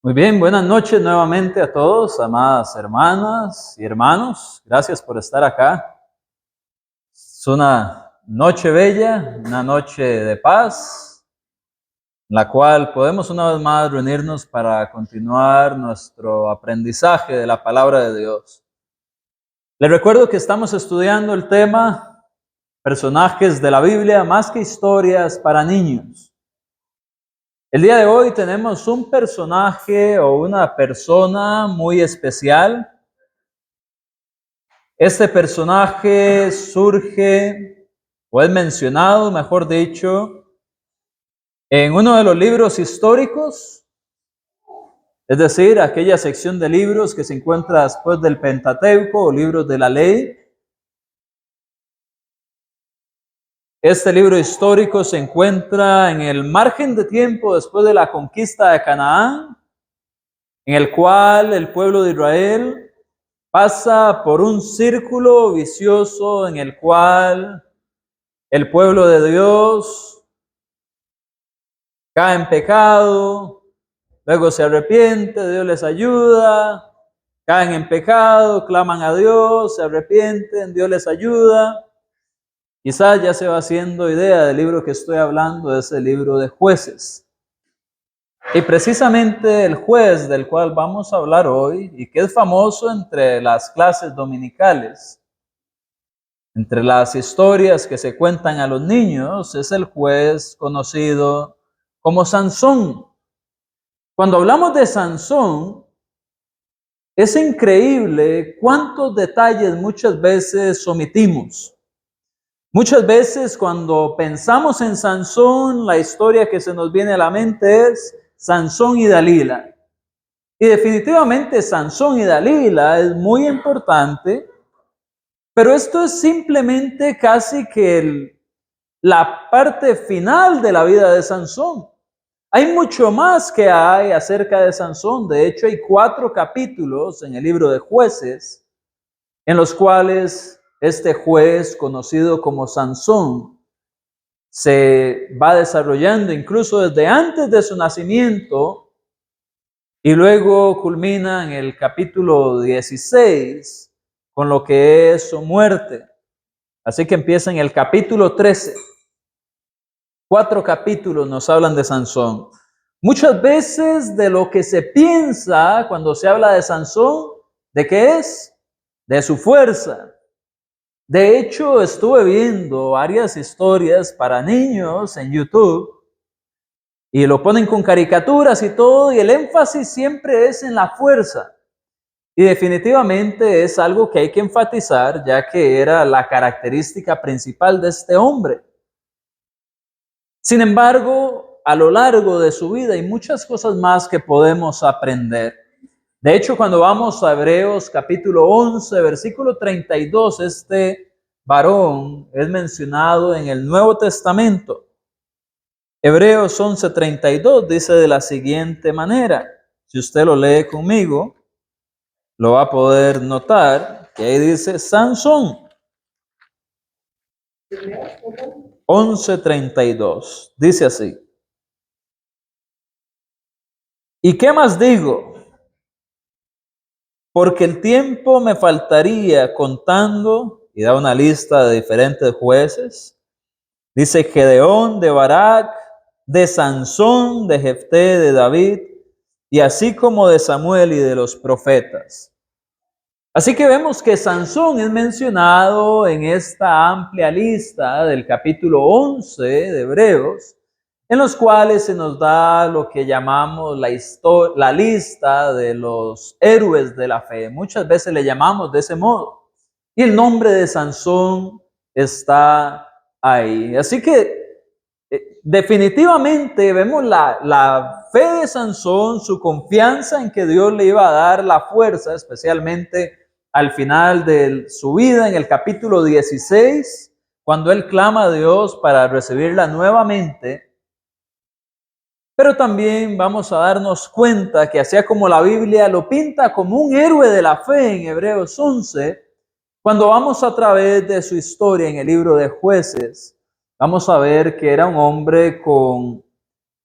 Muy bien, buenas noches nuevamente a todos, amadas hermanas y hermanos. Gracias por estar acá. Es una noche bella, una noche de paz, en la cual podemos una vez más reunirnos para continuar nuestro aprendizaje de la palabra de Dios. Les recuerdo que estamos estudiando el tema personajes de la Biblia más que historias para niños. El día de hoy tenemos un personaje o una persona muy especial. Este personaje surge, o es mencionado, mejor dicho, en uno de los libros históricos, es decir, aquella sección de libros que se encuentra después del Pentateuco o libros de la ley. Este libro histórico se encuentra en el margen de tiempo después de la conquista de Canaán, en el cual el pueblo de Israel pasa por un círculo vicioso en el cual el pueblo de Dios cae en pecado, luego se arrepiente, Dios les ayuda, caen en pecado, claman a Dios, se arrepienten, Dios les ayuda. Quizás ya se va haciendo idea del libro que estoy hablando, es el libro de Jueces. Y precisamente el juez del cual vamos a hablar hoy, y que es famoso entre las clases dominicales, entre las historias que se cuentan a los niños, es el juez conocido como Sansón. Cuando hablamos de Sansón, es increíble cuántos detalles muchas veces omitimos. Muchas veces cuando pensamos en Sansón, la historia que se nos viene a la mente es Sansón y Dalila. Y definitivamente Sansón y Dalila es muy importante, pero esto es simplemente casi que la parte final de la vida de Sansón. Hay mucho más que hay acerca de Sansón. De hecho, hay 4 capítulos en el libro de Jueces, en los cuales este juez, conocido como Sansón, se va desarrollando incluso desde antes de su nacimiento y luego culmina en el capítulo 16 con lo que es su muerte. Así que empieza en el capítulo 13. 4 capítulos nos hablan de Sansón. Muchas veces de lo que se piensa cuando se habla de Sansón, ¿de qué es? De su fuerza. De hecho, estuve viendo varias historias para niños en YouTube y lo ponen con caricaturas y todo, y el énfasis siempre es en la fuerza. Y definitivamente es algo que hay que enfatizar, ya que era la característica principal de este hombre. Sin embargo, a lo largo de su vida hay muchas cosas más que podemos aprender. De hecho, cuando vamos a Hebreos capítulo 11, versículo 32, este varón es mencionado en el Nuevo Testamento. Hebreos 11:32 dice de la siguiente manera, si usted lo lee conmigo, lo va a poder notar, que ahí dice Sansón. 11:32, dice así. ¿Y qué más digo? Porque el tiempo me faltaría contando, y da una lista de diferentes jueces. Dice Gedeón, de Barak, de Sansón, de Jefté, de David, y así como de Samuel y de los profetas. Así que vemos que Sansón es mencionado en esta amplia lista del capítulo 11 de Hebreos, en los cuales se nos da lo que llamamos la lista de los héroes de la fe. Muchas veces le llamamos de ese modo. Y el nombre de Sansón está ahí. Así que definitivamente vemos la fe de Sansón, su confianza en que Dios le iba a dar la fuerza, especialmente al final de su vida, en el capítulo 16, cuando él clama a Dios para recibirla nuevamente. Pero también vamos a darnos cuenta que así como la Biblia lo pinta como un héroe de la fe en Hebreos 11, cuando vamos a través de su historia en el libro de Jueces, vamos a ver que era un hombre con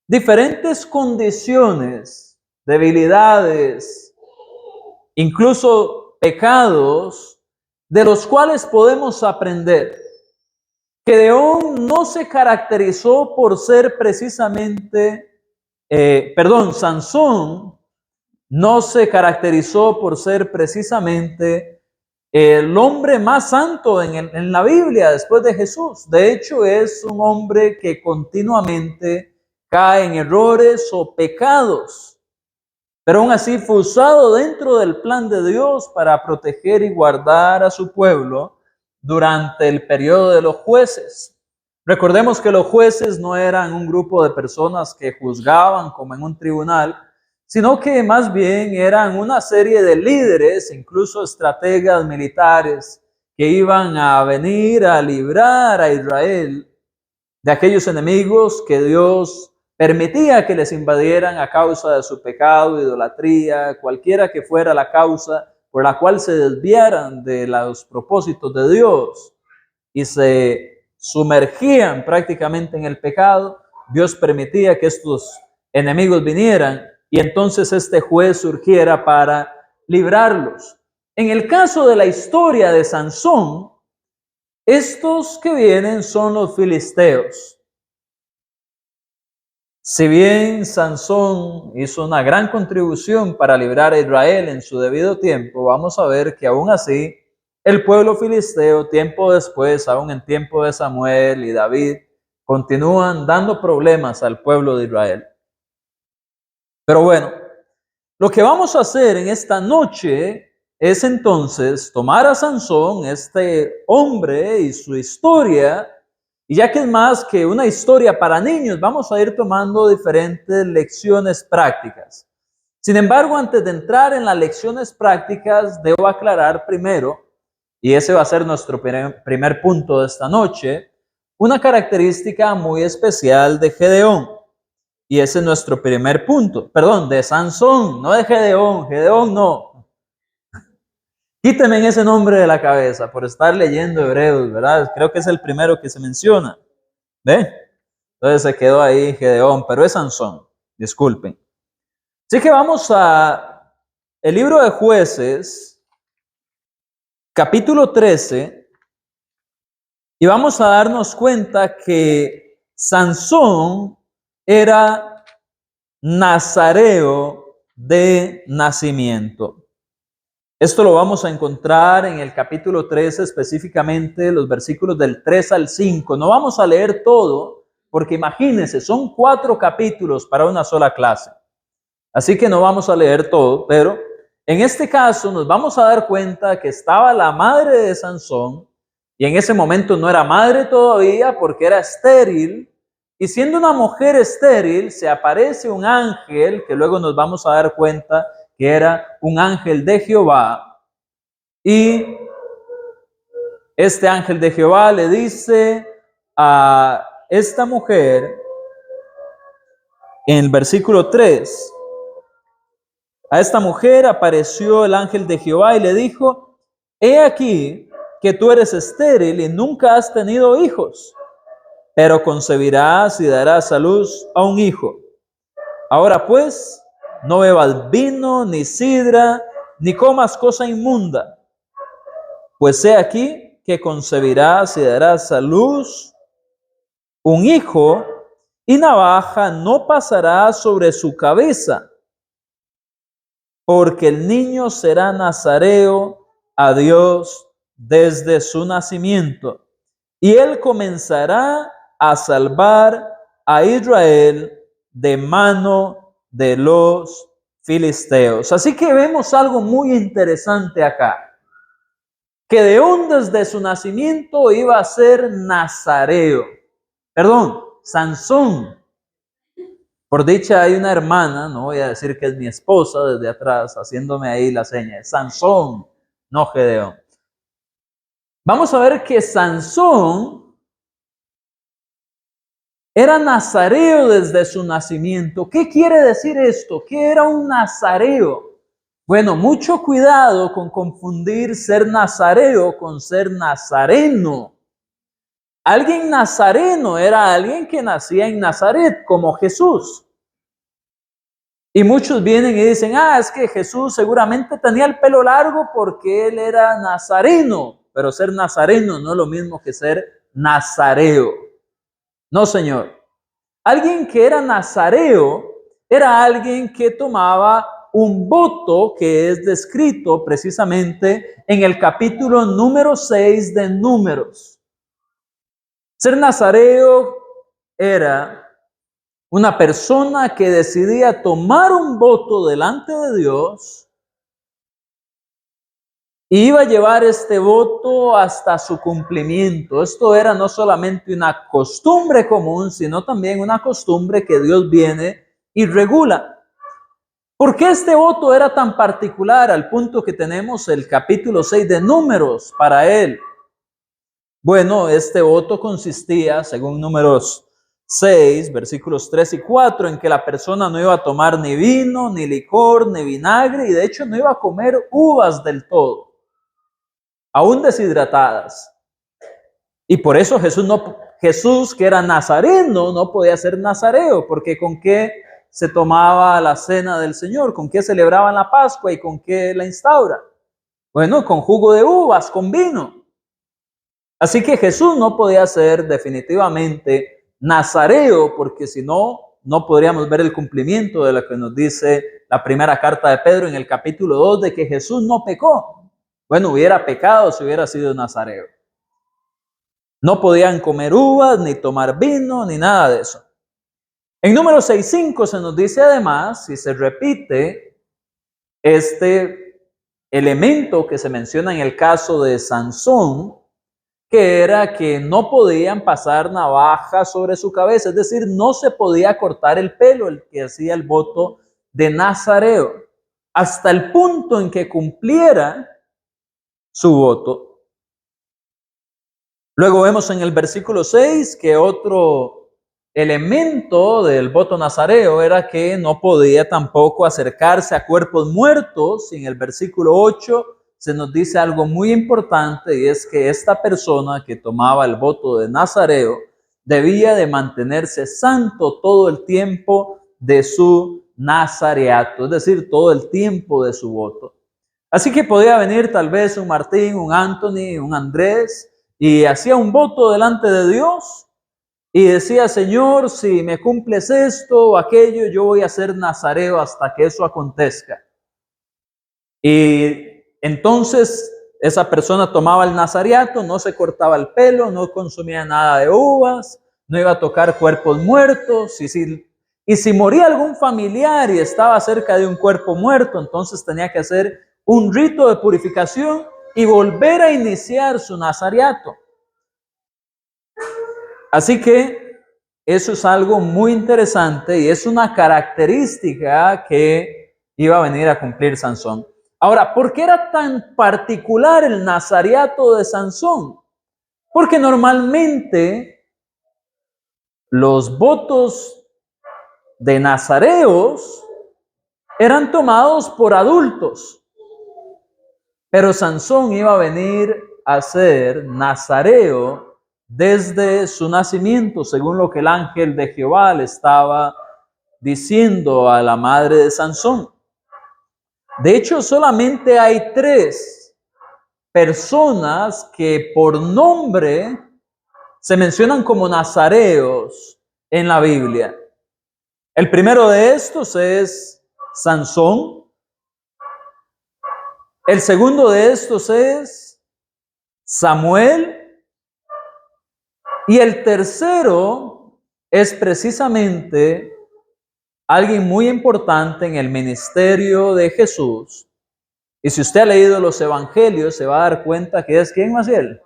diferentes condiciones debilidades, incluso pecados, de los cuales podemos aprender. Gedeón no se caracterizó por ser precisamente, Sansón no se caracterizó por ser precisamente el hombre más santo en la Biblia después de Jesús. De hecho, es un hombre que continuamente cae en errores o pecados, pero aún así fue usado dentro del plan de Dios para proteger y guardar a su pueblo durante el periodo de los jueces. Recordemos que los jueces no eran un grupo de personas que juzgaban como en un tribunal, sino que más bien eran una serie de líderes, incluso estrategas militares, que iban a venir a librar a Israel de aquellos enemigos que Dios permitía que les invadieran a causa de su pecado, idolatría, cualquiera que fuera la causa por la cual se desviaran de los propósitos de Dios y se sumergían prácticamente en el pecado. Dios permitía que estos enemigos vinieran y entonces este juez surgiera para librarlos. En el caso de la historia de Sansón, estos que vienen son los filisteos. Si bien Sansón hizo una gran contribución para librar a Israel en su debido tiempo, vamos a ver que aún así el pueblo filisteo, tiempo después, aún en tiempo de Samuel y David, continúan dando problemas al pueblo de Israel. Pero bueno, lo que vamos a hacer en esta noche es entonces tomar a Sansón, este hombre y su historia, y ya que es más que una historia para niños, vamos a ir tomando diferentes lecciones prácticas. Sin embargo, antes de entrar en las lecciones prácticas, debo aclarar primero, y ese va a ser nuestro primer punto de esta noche, una característica muy especial de Gedeón. Y ese es nuestro primer punto. Perdón, de Sansón, no de Gedeón. Gedeón no. Quíteme ese nombre de la cabeza por estar leyendo Hebreos, ¿verdad? Creo que es el primero que se menciona. ¿Ve? Entonces se quedó ahí Gedeón, pero es Sansón. Disculpen. Así que vamos a el libro de Jueces, capítulo 13, y vamos a darnos cuenta que Sansón era nazareo de nacimiento. Esto lo vamos a encontrar en el capítulo 13, específicamente los versículos del 3 al 5. No vamos a leer todo, porque imagínense, son 4 capítulos para una sola clase. Así que no vamos a leer todo, pero en este caso nos vamos a dar cuenta que estaba la madre de Sansón, y en ese momento no era madre todavía porque era estéril, y siendo una mujer estéril, se aparece un ángel, que luego nos vamos a dar cuenta que era un ángel de Jehová, y este ángel de Jehová le dice a esta mujer, en el versículo 3, a esta mujer apareció el ángel de Jehová y le dijo: he aquí que tú eres estéril y nunca has tenido hijos, pero concebirás y darás a luz a un hijo. Ahora pues, no bebas vino, ni sidra, ni comas cosa inmunda, pues he aquí que concebirás y darás a luz un hijo, y navaja no pasará sobre su cabeza, porque el niño será nazareo a Dios desde su nacimiento, y él comenzará a salvar a Israel de mano de los filisteos. Así que vemos algo muy interesante acá. Gedeón desde su nacimiento iba a ser nazareo. Perdón, Sansón. Por dicha hay una hermana, no voy a decir que es mi esposa desde atrás, haciéndome ahí la seña, es Sansón, no Gedeón. Vamos a ver que Sansón era nazareo desde su nacimiento. ¿Qué quiere decir esto? ¿Qué era un nazareo? Bueno, mucho cuidado con confundir ser nazareo con ser nazareno. Alguien nazareno era alguien que nacía en Nazaret, como Jesús. Y muchos vienen y dicen, es que Jesús seguramente tenía el pelo largo porque él era nazareno, pero ser nazareno no es lo mismo que ser nazareo. No, señor. Alguien que era nazareo era alguien que tomaba un voto que es descrito precisamente en el capítulo número 6 de Números. Ser nazareo era una persona que decidía tomar un voto delante de Dios y iba a llevar este voto hasta su cumplimiento. Esto era no solamente una costumbre común, sino también una costumbre que Dios viene y regula. ¿Por qué este voto era tan particular al punto que tenemos el capítulo 6 de Números para él? Bueno, este voto consistía, según Números 6, versículos 3 y 4, en que la persona no iba a tomar ni vino, ni licor, ni vinagre, y de hecho no iba a comer uvas del todo, aún deshidratadas. Y por eso Jesús, que era nazareno, no podía ser nazareo, porque ¿con qué se tomaba la cena del Señor? ¿Con qué celebraban la Pascua y con qué la instaura? Bueno, con jugo de uvas, con vino. Así que Jesús no podía ser definitivamente nazareo, porque si no, no podríamos ver el cumplimiento de lo que nos dice la primera carta de Pedro en el capítulo 2, de que Jesús no pecó. Bueno, hubiera pecado si hubiera sido nazareo. No podían comer uvas, ni tomar vino, ni nada de eso. En Números 6:5 se nos dice además, y se repite este elemento que se menciona en el caso de Sansón, que era que no podían pasar navaja sobre su cabeza, es decir, no se podía cortar el pelo, el que hacía el voto de nazareo, hasta el punto en que cumpliera su voto. Luego vemos en el versículo 6 que otro elemento del voto nazareo era que no podía tampoco acercarse a cuerpos muertos. Y en el versículo 8 se nos dice algo muy importante, y es que esta persona que tomaba el voto de nazareo debía de mantenerse santo todo el tiempo de su nazareato, es decir, todo el tiempo de su voto. Así que podía venir tal vez un Martín, un Anthony, un Andrés, y hacía un voto delante de Dios y decía, Señor, si me cumples esto o aquello, yo voy a ser nazareo hasta que eso acontezca. Y entonces esa persona tomaba el nazareato, no se cortaba el pelo, no consumía nada de uvas, no iba a tocar cuerpos muertos, y si moría algún familiar y estaba cerca de un cuerpo muerto, entonces tenía que hacer un rito de purificación y volver a iniciar su nazareato. Así que eso es algo muy interesante y es una característica que iba a venir a cumplir Sansón. Ahora, ¿por qué era tan particular el nazareato de Sansón? Porque normalmente los votos de nazareos eran tomados por adultos, pero Sansón iba a venir a ser nazareo desde su nacimiento, según lo que el ángel de Jehová le estaba diciendo a la madre de Sansón. De hecho, solamente hay 3 personas que por nombre se mencionan como nazareos en la Biblia. El primero de estos es Sansón. El segundo de estos es Samuel. Y el tercero es precisamente alguien muy importante en el ministerio de Jesús. Y si usted ha leído los evangelios, se va a dar cuenta que es ¿quién, Maciel?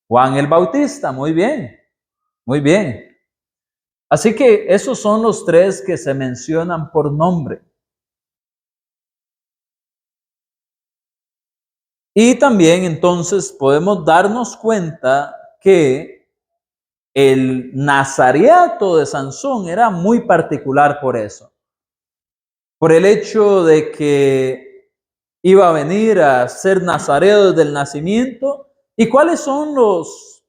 Juan el Bautista. Muy bien, muy bien. Así que esos son los 3 que se mencionan por nombre. Y también entonces podemos darnos cuenta que el nazareato de Sansón era muy particular por eso. Por el hecho de que iba a venir a ser nazareo desde el nacimiento. ¿Y cuáles son los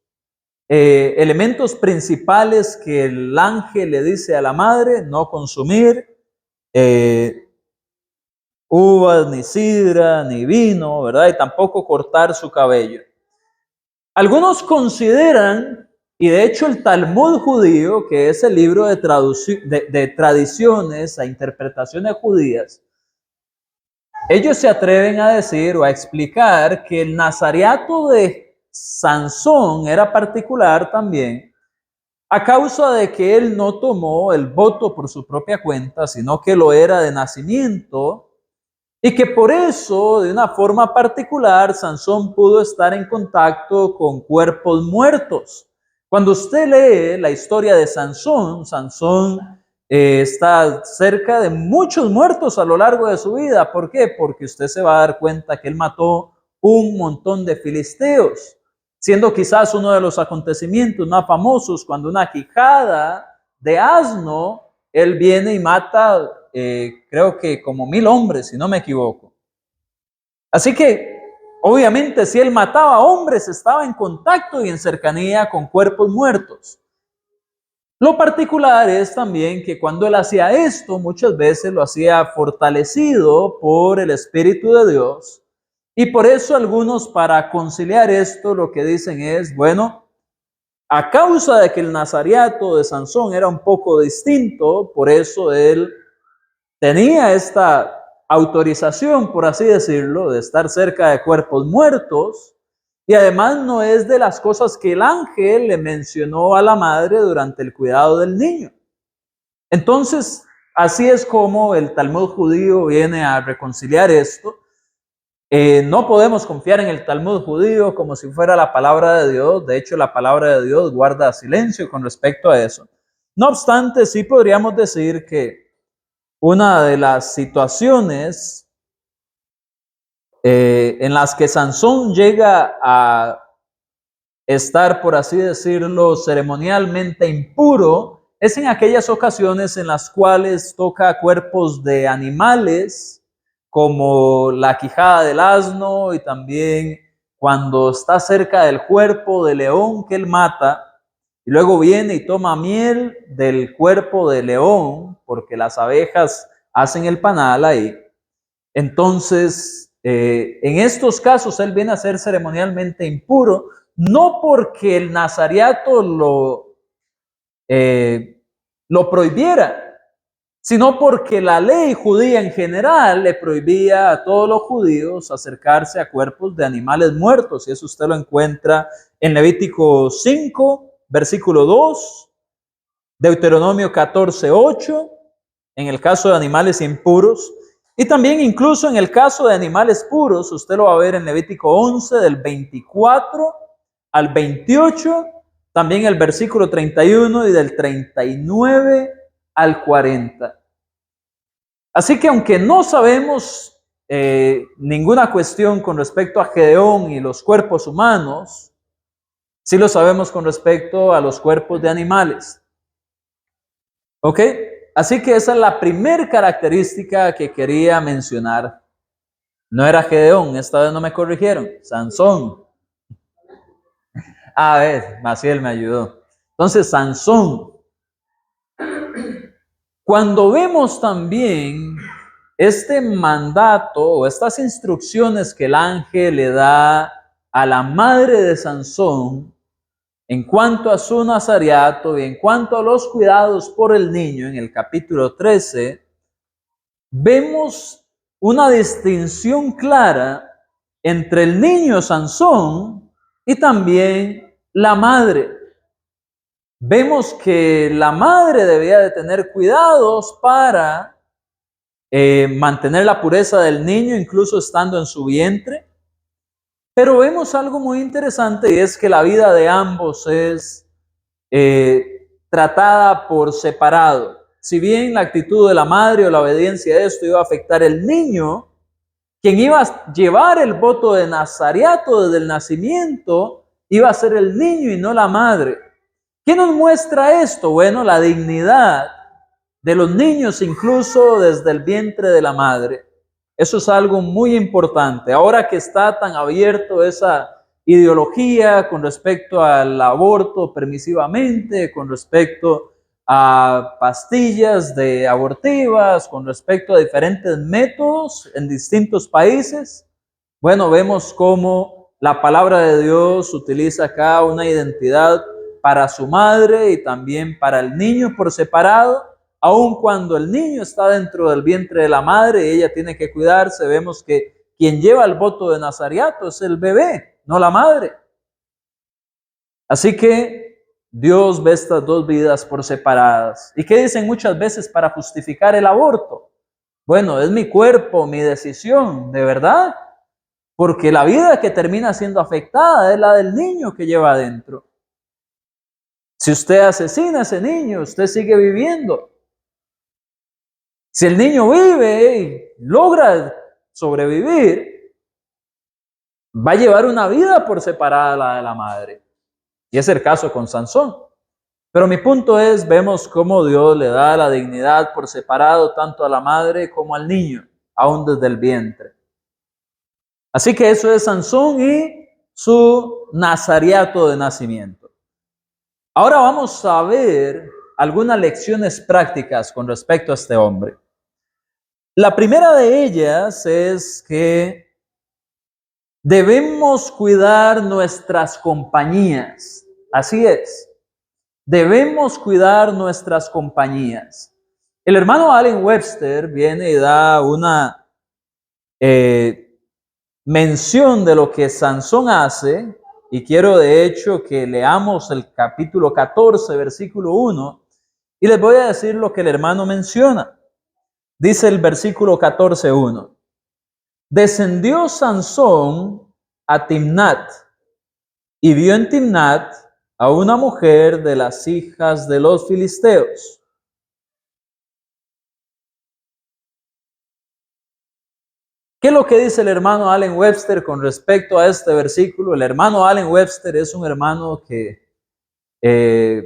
elementos principales que el ángel le dice a la madre? No consumir uvas, ni sidra, ni vino, ¿verdad? Y tampoco cortar su cabello. Algunos consideran, y de hecho el Talmud judío, que es el libro de tradiciones e interpretaciones judías, ellos se atreven a decir o a explicar que el nazareato de Sansón era particular también a causa de que él no tomó el voto por su propia cuenta, sino que lo era de nacimiento, y que por eso, de una forma particular, Sansón pudo estar en contacto con cuerpos muertos. Cuando usted lee la historia de Sansón, Sansón está cerca de muchos muertos a lo largo de su vida. ¿Por qué? Porque usted se va a dar cuenta que él mató un montón de filisteos, siendo quizás uno de los acontecimientos más famosos cuando una quijada de asno, él viene y mata, creo que como 1000 hombres, si no me equivoco. Así que, obviamente, si él mataba hombres, estaba en contacto y en cercanía con cuerpos muertos. Lo particular es también que cuando él hacía esto, muchas veces lo hacía fortalecido por el Espíritu de Dios. Y por eso algunos, para conciliar esto, lo que dicen es, bueno, a causa de que el nazareato de Sansón era un poco distinto, por eso él tenía esta autorización, por así decirlo, de estar cerca de cuerpos muertos, y además no es de las cosas que el ángel le mencionó a la madre durante el cuidado del niño. Entonces, así es como el Talmud judío viene a reconciliar esto. No podemos confiar en el Talmud judío como si fuera la palabra de Dios. De hecho, la palabra de Dios guarda silencio con respecto a eso. No obstante, sí podríamos decir que una de las situaciones en las que Sansón llega a estar, por así decirlo, ceremonialmente impuro, es en aquellas ocasiones en las cuales toca cuerpos de animales, como la quijada del asno, y también cuando está cerca del cuerpo de león que él mata, y luego viene y toma miel del cuerpo de león, porque las abejas hacen el panal ahí. Entonces, en estos casos, él viene a ser ceremonialmente impuro, no porque el nazareato lo prohibiera, sino porque la ley judía en general le prohibía a todos los judíos acercarse a cuerpos de animales muertos, y eso usted lo encuentra en Levítico 5, versículo 2, Deuteronomio 14, 8, en el caso de animales impuros, y también incluso en el caso de animales puros, usted lo va a ver en Levítico 11, del 24 al 28, también el versículo 31 y del 39 al 40. Así que aunque no sabemos ninguna cuestión con respecto a Gedeón y los cuerpos humanos, sí lo sabemos con respecto a los cuerpos de animales. ¿Ok? Así que esa es la primera característica que quería mencionar. No era Gedeón, esta vez no me corrigieron, Sansón. A ver, Maciel me ayudó. Entonces, Sansón. Cuando vemos también este mandato o estas instrucciones que el ángel le da a la madre de Sansón en cuanto a su nazareato y en cuanto a los cuidados por el niño en el capítulo 13, vemos una distinción clara entre el niño Sansón y también la madre. Vemos que la madre debía de tener cuidados para mantener la pureza del niño, incluso estando en su vientre. Pero vemos algo muy interesante, y es que la vida de ambos es tratada por separado. Si bien la actitud de la madre o la obediencia a esto iba a afectar al niño, quien iba a llevar el voto de nazareato desde el nacimiento iba a ser el niño y no la madre. ¿Qué nos muestra esto? Bueno, la dignidad de los niños incluso desde el vientre de la madre. Eso es algo muy importante. Ahora que está tan abierto esa ideología con respecto al aborto permisivamente, con respecto a pastillas de abortivas, con respecto a diferentes métodos en distintos países, bueno, vemos cómo la palabra de Dios utiliza acá una identidad para su madre y también para el niño por separado, aun cuando el niño está dentro del vientre de la madre y ella tiene que cuidarse. Vemos que quien lleva el voto de Nazariato es el bebé, no la madre. Así que Dios ve estas dos vidas por separadas. ¿Y qué dicen muchas veces para justificar el aborto? Bueno, es mi cuerpo, mi decisión, ¿de verdad? Porque la vida que termina siendo afectada es la del niño que lleva adentro. Si usted asesina a ese niño, usted sigue viviendo. Si el niño vive y logra sobrevivir, va a llevar una vida por separada a la de la madre. Y es el caso con Sansón. Pero mi punto es, vemos cómo Dios le da la dignidad por separado tanto a la madre como al niño, aún desde el vientre. Así que eso es Sansón y su nazariato de nacimiento. Ahora vamos a ver algunas lecciones prácticas con respecto a este hombre. La primera de ellas es que debemos cuidar nuestras compañías. Así es. Debemos cuidar nuestras compañías. El hermano Allen Webster viene y da una mención de lo que Sansón hace, y quiero de hecho que leamos el capítulo 14, versículo 1, y les voy a decir lo que el hermano menciona. Dice el versículo 14:1. Descendió Sansón a Timnat, y vio en Timnat a una mujer de las hijas de los filisteos. ¿Qué es lo que dice el hermano Allen Webster con respecto a este versículo? El hermano Allen Webster es un hermano que,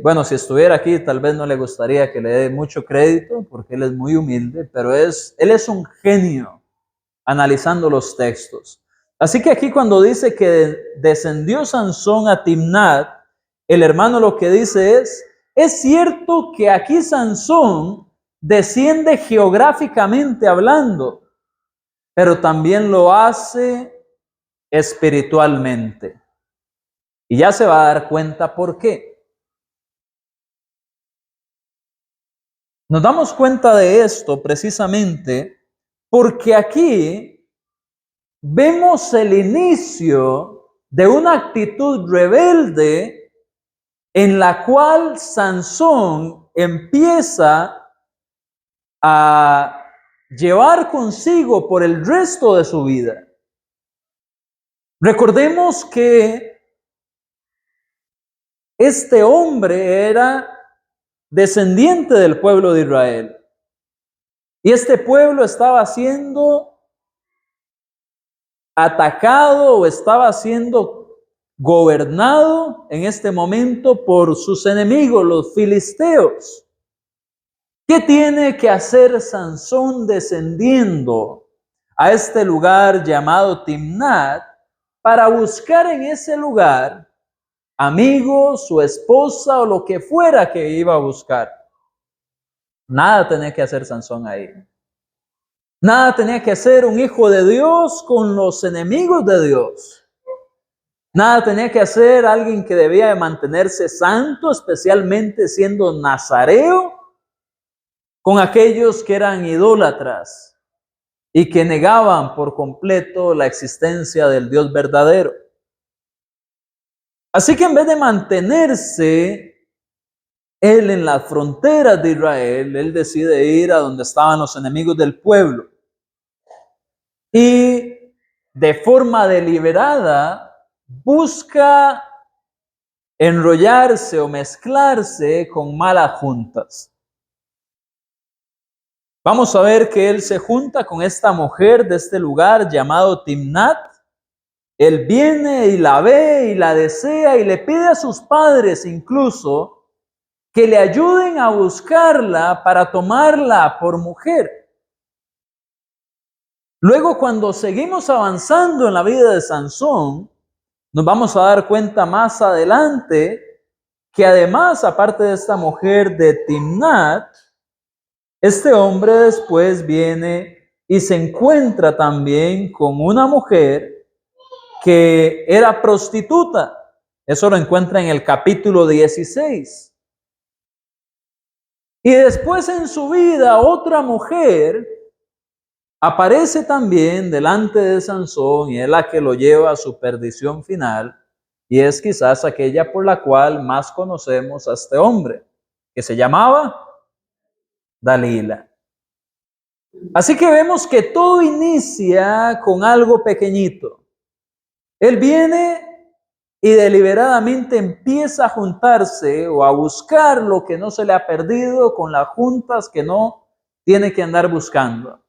bueno, si estuviera aquí tal vez no le gustaría que le dé mucho crédito porque él es muy humilde, pero él es un genio analizando los textos. Así que aquí cuando dice que descendió Sansón a Timnat, el hermano lo que dice es cierto que aquí Sansón desciende geográficamente hablando, pero también lo hace espiritualmente. Y ya se va a dar cuenta por qué. Nos damos cuenta de esto precisamente porque aquí vemos el inicio de una actitud rebelde en la cual Sansón empieza a llevar consigo por el resto de su vida. Recordemos que este hombre era descendiente del pueblo de Israel. Y este pueblo estaba siendo atacado o estaba siendo gobernado en este momento por sus enemigos, los filisteos. ¿Qué tiene que hacer Sansón descendiendo a este lugar llamado Timnat para buscar en ese lugar amigos, su esposa o lo que fuera que iba a buscar? Nada tenía que hacer Sansón ahí. Nada tenía que hacer un hijo de Dios con los enemigos de Dios. Nada tenía que hacer alguien que debía de mantenerse santo, especialmente siendo nazareo, con aquellos que eran idólatras y que negaban por completo la existencia del Dios verdadero. Así que en vez de mantenerse él en las fronteras de Israel, él decide ir a donde estaban los enemigos del pueblo. Y de forma deliberada busca enrollarse o mezclarse con malas juntas. Vamos a ver que él se junta con esta mujer de este lugar llamado Timnat. Él viene y la ve y la desea y le pide a sus padres incluso que le ayuden a buscarla para tomarla por mujer. Luego, cuando seguimos avanzando en la vida de Sansón, nos vamos a dar cuenta más adelante que además, aparte de esta mujer de Timnat, este hombre después viene y se encuentra también con una mujer que era prostituta. Eso lo encuentra en el capítulo 16. Y después en su vida otra mujer aparece también delante de Sansón y es la que lo lleva a su perdición final. Y es quizás aquella por la cual más conocemos a este hombre, que se llamaba Dalila. Así que vemos que todo inicia con algo pequeñito. Él viene y deliberadamente empieza a juntarse o a buscar lo que no se le ha perdido con las juntas que no tiene que andar buscando.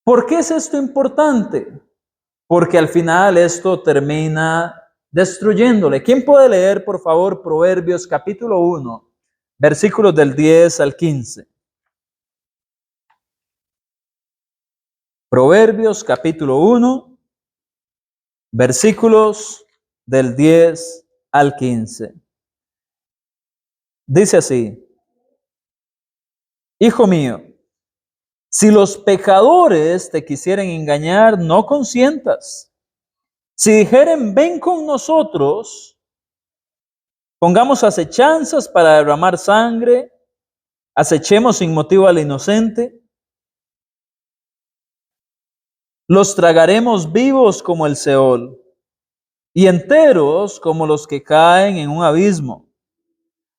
¿Por qué es esto importante? Porque al final esto termina destruyéndole. ¿Quién puede leer, por favor, Proverbios capítulo 1, versículos del 10 al 15? Proverbios capítulo 1, versículos del 10 al 15. Dice así: Hijo mío, si los pecadores te quisieren engañar, no consientas. Si dijeren, ven con nosotros, pongamos acechanzas para derramar sangre, acechemos sin motivo al inocente, los tragaremos vivos como el Seol, y enteros como los que caen en un abismo.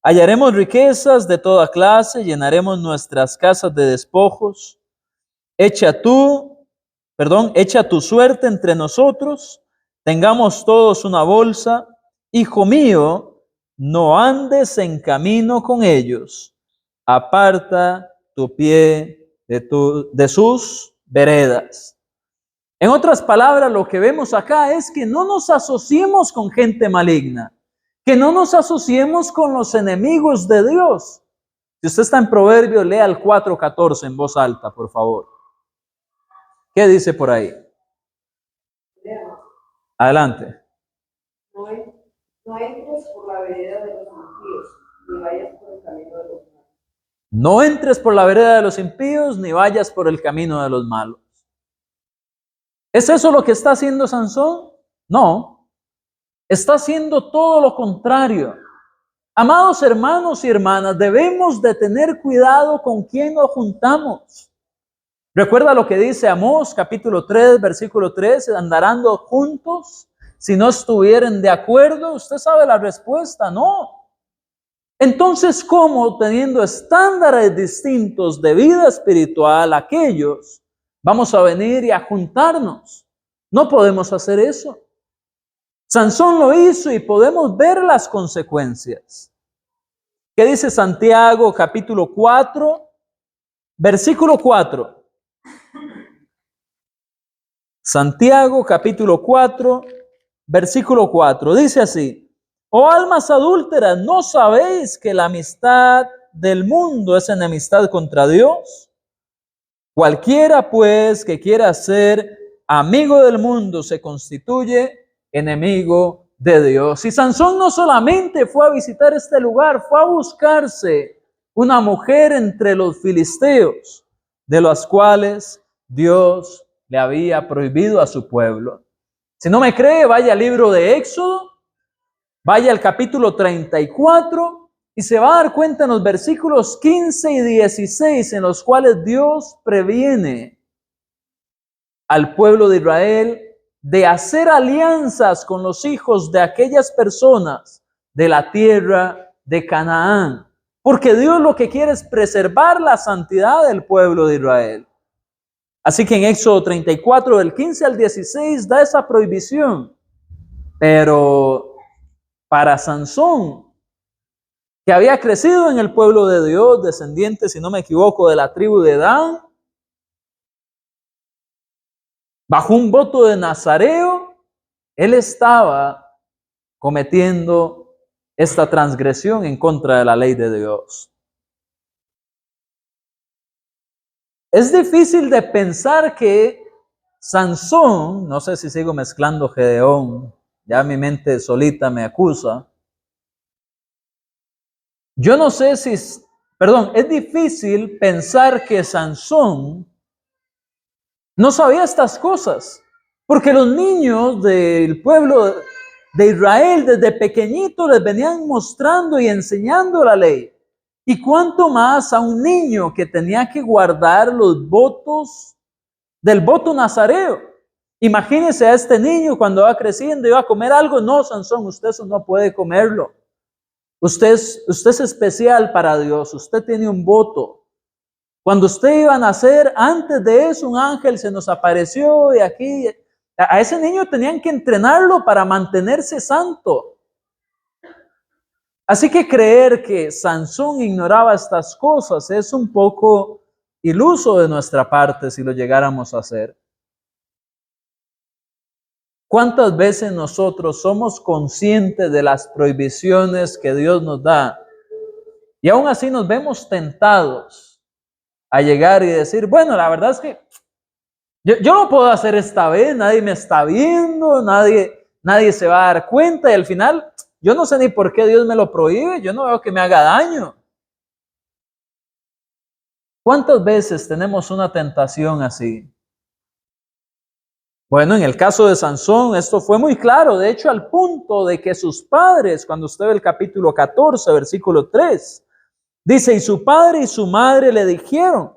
Hallaremos riquezas de toda clase, llenaremos nuestras casas de despojos. Echa tu suerte entre nosotros, tengamos todos una bolsa. Hijo mío, no andes en camino con ellos, aparta tu pie de sus veredas. En otras palabras, lo que vemos acá es que no nos asociemos con gente maligna, que no nos asociemos con los enemigos de Dios. Si usted está en Proverbios, lea el 4:14 en voz alta, por favor. ¿Qué dice por ahí? Adelante. No entres por la vereda de los impíos, ni vayas por el camino de los malos. No entres por la vereda de los impíos, ni vayas por el camino de los malos. ¿Es eso lo que está haciendo Sansón? No. Está haciendo todo lo contrario. Amados hermanos y hermanas, debemos de tener cuidado con quién nos juntamos. Recuerda lo que dice Amós, capítulo 3, versículo 3, andarán juntos si no estuvieran de acuerdo. Usted sabe la respuesta, no. Entonces, ¿cómo teniendo estándares distintos de vida espiritual, aquellos vamos a venir y a juntarnos? No podemos hacer eso. Sansón lo hizo y podemos ver las consecuencias. ¿Qué dice Santiago, capítulo 4, versículo 4? Santiago capítulo 4, versículo 4, dice así: Oh almas adúlteras, ¿no sabéis que la amistad del mundo es enemistad contra Dios? Cualquiera pues que quiera ser amigo del mundo se constituye enemigo de Dios. Y Sansón no solamente fue a visitar este lugar, fue a buscarse una mujer entre los filisteos, de las cuales Dios le había prohibido a su pueblo. Si no me cree, vaya al libro de Éxodo, vaya al capítulo 34 y se va a dar cuenta en los versículos 15 y 16 en los cuales Dios previene al pueblo de Israel de hacer alianzas con los hijos de aquellas personas de la tierra de Canaán, porque Dios lo que quiere es preservar la santidad del pueblo de Israel. Así que en Éxodo 34, del 15 al 16, da esa prohibición. Pero para Sansón, que había crecido en el pueblo de Dios, descendiente, si no me equivoco, de la tribu de Dan, bajo un voto de nazareo, él estaba cometiendo esta transgresión en contra de la ley de Dios. Es difícil de pensar que Sansón, no sé si sigo mezclando Gedeón, ya mi mente solita me acusa, Yo no sé si, perdón, es difícil pensar que Sansón no sabía estas cosas, porque los niños del pueblo de Israel desde pequeñitos les venían mostrando y enseñando la ley. Y cuánto más a un niño que tenía que guardar los votos del voto nazareo. Imagínese a este niño cuando va creciendo y va a comer algo. No, Sansón, usted eso no puede comerlo. Usted es especial para Dios, usted tiene un voto. Cuando usted iba a nacer, antes de eso un ángel se nos apareció y aquí a ese niño tenían que entrenarlo para mantenerse santo. Así que creer que Sansón ignoraba estas cosas es un poco iluso de nuestra parte si lo llegáramos a hacer. ¿Cuántas veces nosotros somos conscientes de las prohibiciones que Dios nos da y aún así nos vemos tentados a llegar y decir, bueno, la verdad es que yo no puedo hacer esta vez, nadie me está viendo, nadie se va a dar cuenta y al final yo no sé ni por qué Dios me lo prohíbe, yo no veo que me haga daño. ¿Cuántas veces tenemos una tentación así? Bueno, en el caso de Sansón, esto fue muy claro, de hecho al punto de que sus padres, cuando usted ve el capítulo 14, versículo 3, dice, y su padre y su madre le dijeron,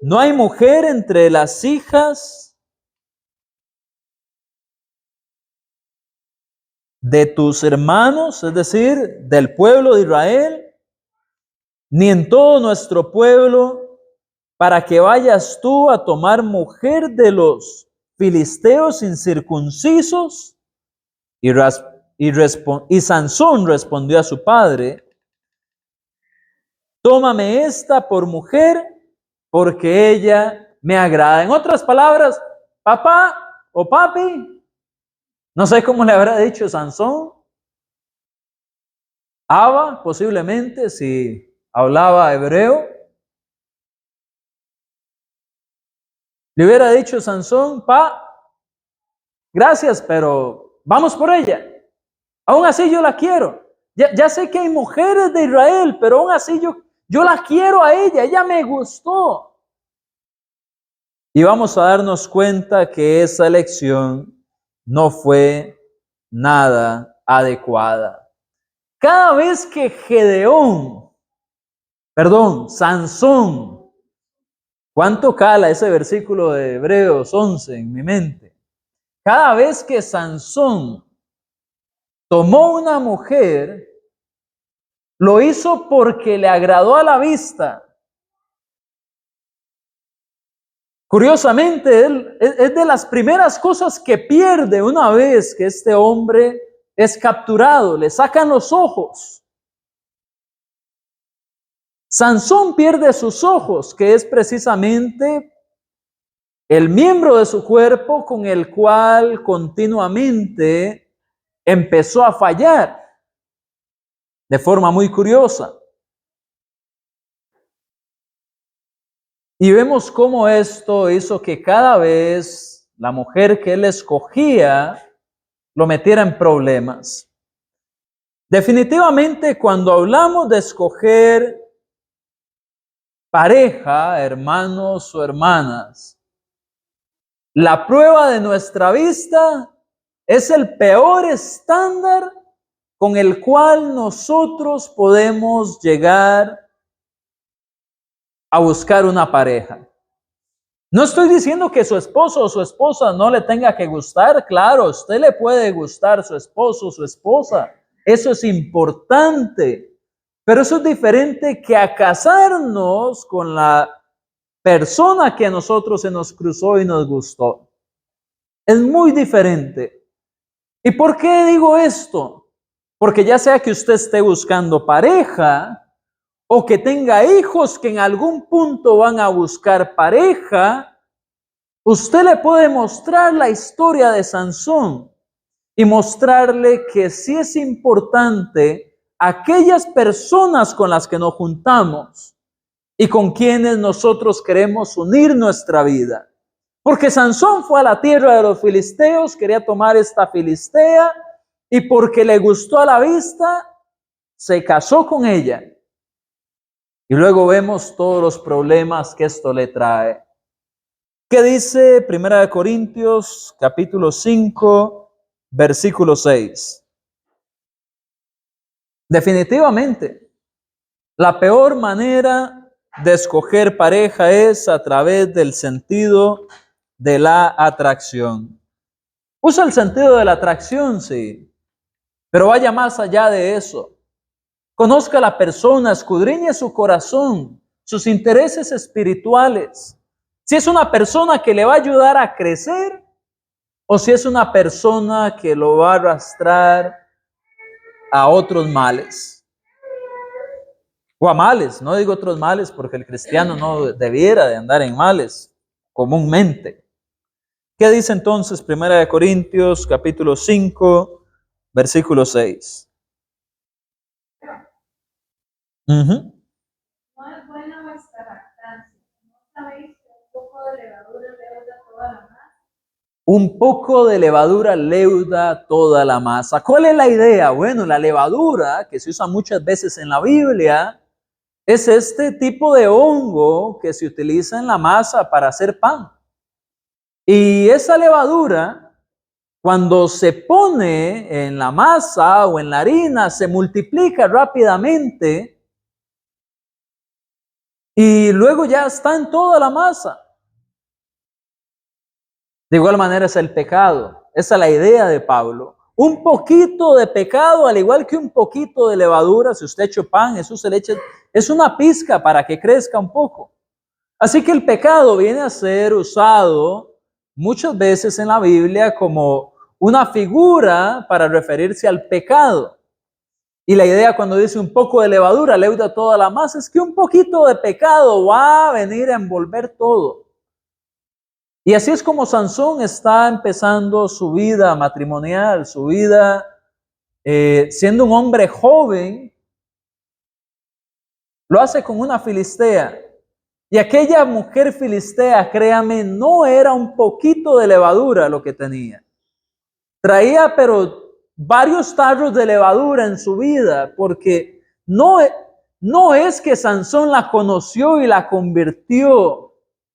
no hay mujer entre las hijas de tus hermanos, es decir, del pueblo de Israel, ni en todo nuestro pueblo, para que vayas tú a tomar mujer de los filisteos incircuncisos. Y Sansón respondió a su padre, tómame esta por mujer, porque ella me agrada. En otras palabras, papá o papi, no sé cómo le habrá dicho Sansón, Abba, posiblemente, si hablaba hebreo, le hubiera dicho Sansón, gracias, pero vamos por ella. Aún así yo la quiero. Ya sé que hay mujeres de Israel, pero aún así yo la quiero a ella me gustó. Y vamos a darnos cuenta que esa elección no fue nada adecuada. Cada vez que Sansón, ¿cuánto cala ese versículo de Hebreos 11 en mi mente? Cada vez que Sansón tomó una mujer, lo hizo porque le agradó a la vista. Curiosamente, es de las primeras cosas que pierde una vez que este hombre es capturado, le sacan los ojos. Sansón pierde sus ojos, que es precisamente el miembro de su cuerpo con el cual continuamente empezó a fallar de forma muy curiosa. Y vemos cómo esto hizo que cada vez la mujer que él escogía lo metiera en problemas. Definitivamente, cuando hablamos de escoger pareja, hermanos o hermanas, la prueba de nuestra vista es el peor estándar con el cual nosotros podemos llegar a buscar una pareja. No estoy diciendo que su esposo o su esposa no le tenga que gustar. Claro, a usted le puede gustar su esposo o su esposa. Eso es importante. Pero eso es diferente que a casarnos con la persona que a nosotros se nos cruzó y nos gustó. Es muy diferente. ¿Y por qué digo esto? Porque ya sea que usted esté buscando pareja o que tenga hijos que en algún punto van a buscar pareja, usted le puede mostrar la historia de Sansón y mostrarle que sí es importante aquellas personas con las que nos juntamos y con quienes nosotros queremos unir nuestra vida. Porque Sansón fue a la tierra de los filisteos, quería tomar esta filistea, y porque le gustó a la vista, se casó con ella. Y luego vemos todos los problemas que esto le trae. ¿Qué dice 1 Corintios capítulo 5, versículo 6? Definitivamente, la peor manera de escoger pareja es a través del sentido de la atracción. Usa el sentido de la atracción, sí, pero vaya más allá de eso. Conozca a la persona, escudriñe su corazón, sus intereses espirituales. Si es una persona que le va a ayudar a crecer o si es una persona que lo va a arrastrar a otros males. O a males, no digo otros males porque el cristiano no debiera de andar en males comúnmente. ¿Qué dice entonces 1 Corintios capítulo 5, versículo 6? Uh-huh. No es buena vuestra jactancia. ¿No sabéis que un poco de levadura leuda toda la masa? Un poco de levadura leuda toda la masa. ¿Cuál es la idea? Bueno, la levadura, que se usa muchas veces en la Biblia, es este tipo de hongo que se utiliza en la masa para hacer pan. Y esa levadura, cuando se pone en la masa o en la harina, se multiplica rápidamente y luego ya está en toda la masa. De igual manera es el pecado. Esa es la idea de Pablo. Un poquito de pecado, al igual que un poquito de levadura, si usted echa pan, eso se le echa, es una pizca para que crezca un poco. Así que el pecado viene a ser usado muchas veces en la Biblia como una figura para referirse al pecado. Y la idea cuando dice un poco de levadura leuda toda la masa es que un poquito de pecado va a venir a envolver todo. Y así es como Sansón está empezando su vida matrimonial, su vida siendo un hombre joven, lo hace con una filistea. Y aquella mujer filistea, créame, no era un poquito de levadura lo que tenía. Traía, pero varios tarros de levadura en su vida, porque no es que Sansón la conoció y la convirtió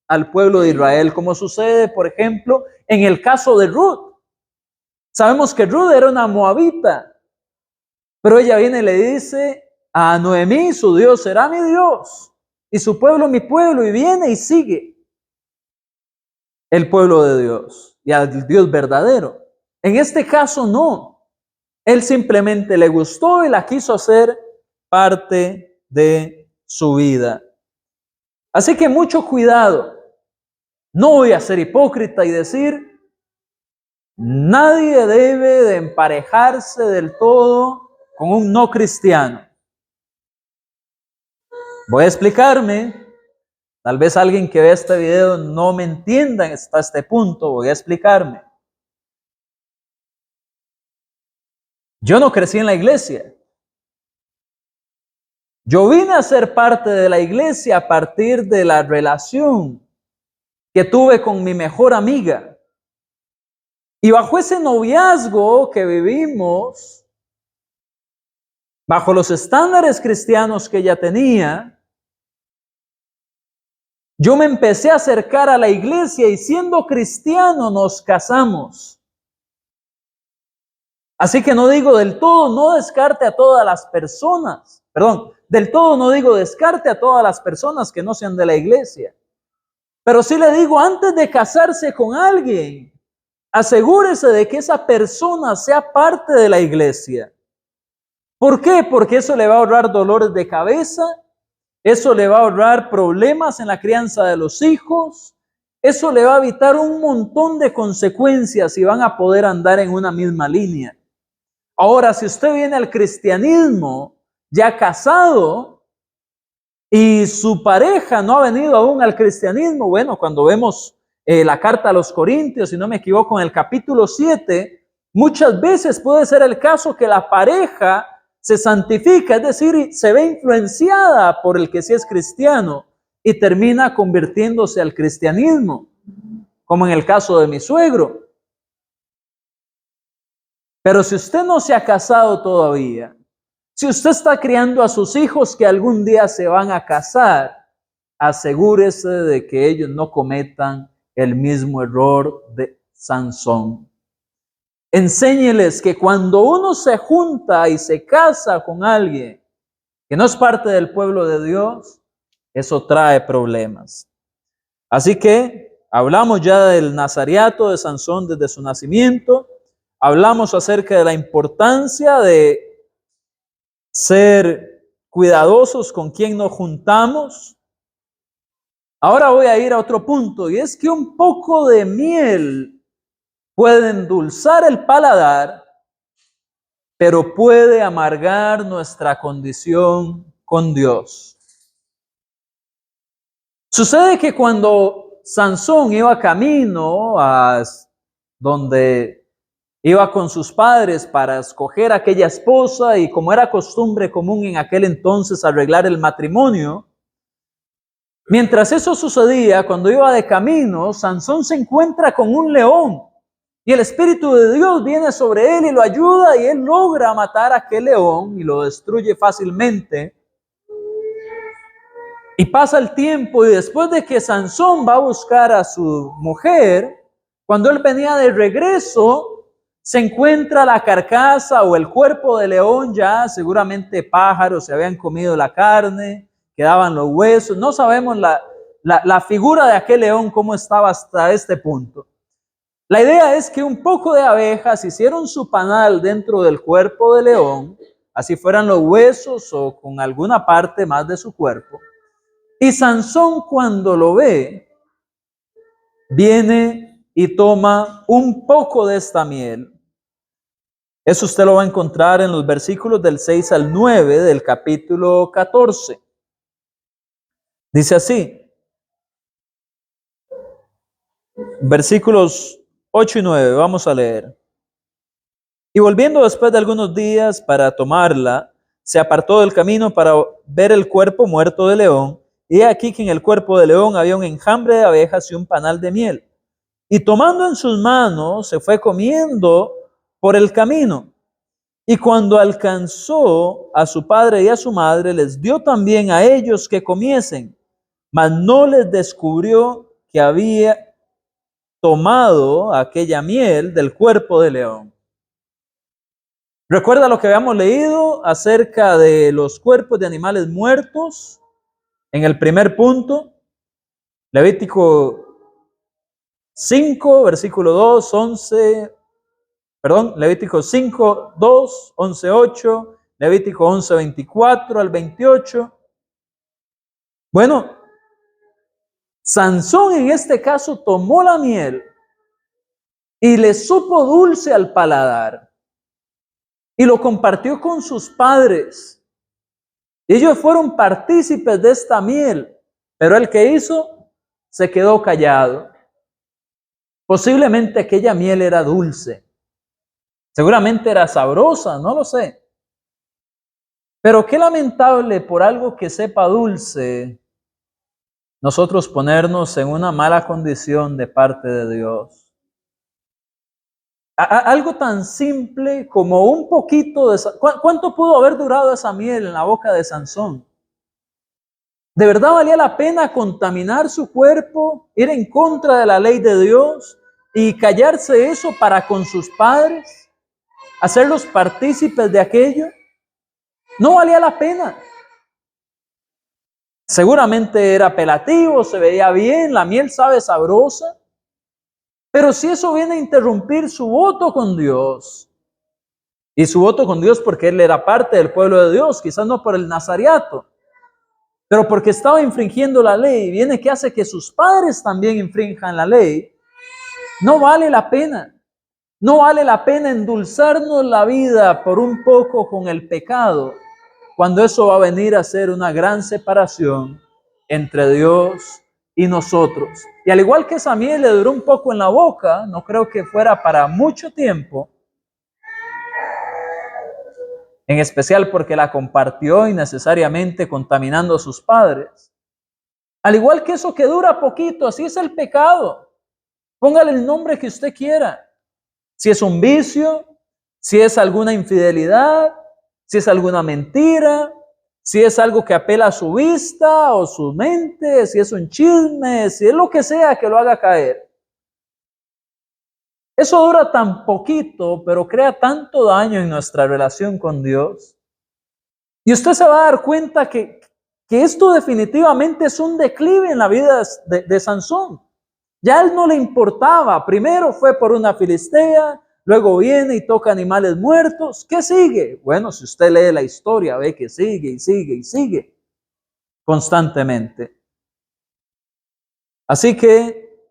al pueblo de Israel, como sucede, por ejemplo, en el caso de Ruth. Sabemos que Ruth era una moabita, pero ella viene y le dice a Noemí, su Dios será mi Dios, y su pueblo mi pueblo, y viene y sigue el pueblo de Dios y al Dios verdadero. En este caso no, él simplemente le gustó y la quiso hacer parte de su vida. Así que mucho cuidado. No voy a ser hipócrita y decir, nadie debe de emparejarse del todo con un no cristiano. Voy a explicarme. Tal vez alguien que vea este video no me entienda hasta este punto. Voy a explicarme. Yo no crecí en la iglesia. Yo vine a ser parte de la iglesia a partir de la relación que tuve con mi mejor amiga. Y bajo ese noviazgo que vivimos, bajo los estándares cristianos que ella tenía, yo me empecé a acercar a la iglesia y siendo cristiano nos casamos. Así que no digo del todo, no descarte a todas las personas. Del todo no digo descarte a todas las personas que no sean de la iglesia. Pero sí le digo, antes de casarse con alguien, asegúrese de que esa persona sea parte de la iglesia. ¿Por qué? Porque eso le va a ahorrar dolores de cabeza, eso le va a ahorrar problemas en la crianza de los hijos, eso le va a evitar un montón de consecuencias y van a poder andar en una misma línea. Ahora, si usted viene al cristianismo ya casado y su pareja no ha venido aún al cristianismo, bueno, cuando vemos la carta a los Corintios, si no me equivoco, en el capítulo 7, muchas veces puede ser el caso que la pareja se santifica, es decir, se ve influenciada por el que sí es cristiano y termina convirtiéndose al cristianismo, como en el caso de mi suegro. Pero si usted no se ha casado todavía Si usted está criando a sus hijos que algún día se van a casar, asegúrese de que ellos no cometan el mismo error de Sansón. Enséñeles que cuando uno se junta y se casa con alguien que no es parte del pueblo de Dios, eso trae problemas. Así que hablamos ya del nazareato de Sansón desde su nacimiento, hablamos acerca de la importancia de ser cuidadosos con quien nos juntamos. Ahora voy a ir a otro punto, y es que un poco de miel puede endulzar el paladar, pero puede amargar nuestra condición con Dios. Sucede que cuando Sansón iba camino a donde iba con sus padres para escoger aquella esposa, y como era costumbre común en aquel entonces arreglar el matrimonio, mientras eso sucedía, cuando iba de camino, Sansón se encuentra con un león y el Espíritu de Dios viene sobre él y lo ayuda, y él logra matar a aquel león y lo destruye fácilmente. Y pasa el tiempo, y después de que Sansón va a buscar a su mujer, cuando él venía de regreso, se encuentra la carcasa o el cuerpo de león, ya seguramente pájaros se habían comido la carne, quedaban los huesos. No sabemos la figura de aquel león cómo estaba hasta este punto. La idea es que un poco de abejas hicieron su panal dentro del cuerpo de león, así fueran los huesos o con alguna parte más de su cuerpo. Y Sansón, cuando lo ve, viene y toma un poco de esta miel. Eso usted lo va a encontrar en los versículos del 6 al 9 del capítulo 14. Dice así, versículos 8 y 9, vamos a leer. Y volviendo después de algunos días para tomarla, se apartó del camino para ver el cuerpo muerto de león. Y he aquí que en el cuerpo de león había un enjambre de abejas y un panal de miel. Y tomando en sus manos, se fue comiendo por el camino. Y cuando alcanzó a su padre y a su madre, les dio también a ellos que comiesen, mas no les descubrió que había tomado aquella miel del cuerpo de león. ¿Recuerda lo que habíamos leído acerca de los cuerpos de animales muertos? En el primer punto, Levítico 5, versículo 2, 11, Levítico 5, 2, 11, 8, Levítico 11, 24 al 28. Bueno, Sansón en este caso tomó la miel y le supo dulce al paladar y lo compartió con sus padres. Ellos fueron partícipes de esta miel, pero el que hizo se quedó callado. Posiblemente aquella miel era dulce, seguramente era sabrosa, no lo sé. Pero qué lamentable por algo que sepa dulce, nosotros ponernos en una mala condición de parte de Dios. Algo tan simple como un poquito de... ¿Cuánto pudo haber durado esa miel en la boca de Sansón? ¿De verdad valía la pena contaminar su cuerpo, ir en contra de la ley de Dios y callarse eso para con sus padres? ¿Hacerlos partícipes de aquello? No valía la pena. Seguramente era apelativo, se veía bien, la miel sabe sabrosa. Pero si eso viene a interrumpir su voto con Dios, y su voto con Dios porque él era parte del pueblo de Dios, quizás no por el nazareato, pero porque estaba infringiendo la ley, viene que hace que sus padres también infrinjan la ley, no vale la pena. No vale la pena endulzarnos la vida por un poco con el pecado, cuando eso va a venir a ser una gran separación entre Dios y nosotros. Y al igual que esa miel le duró un poco en la boca, no creo que fuera para mucho tiempo, en especial porque la compartió innecesariamente contaminando a sus padres. Al igual que eso que dura poquito, así es el pecado. Póngale el nombre que usted quiera. Si es un vicio, si es alguna infidelidad, si es alguna mentira, si es algo que apela a su vista o su mente, si es un chisme, si es lo que sea que lo haga caer. Eso dura tan poquito, pero crea tanto daño en nuestra relación con Dios. Y usted se va a dar cuenta que esto definitivamente es un declive en la vida de Sansón. Ya a él no le importaba. Primero fue por una filistea, luego viene y toca animales muertos. ¿Qué sigue? Bueno, si usted lee la historia, ve que sigue y sigue y sigue constantemente. Así que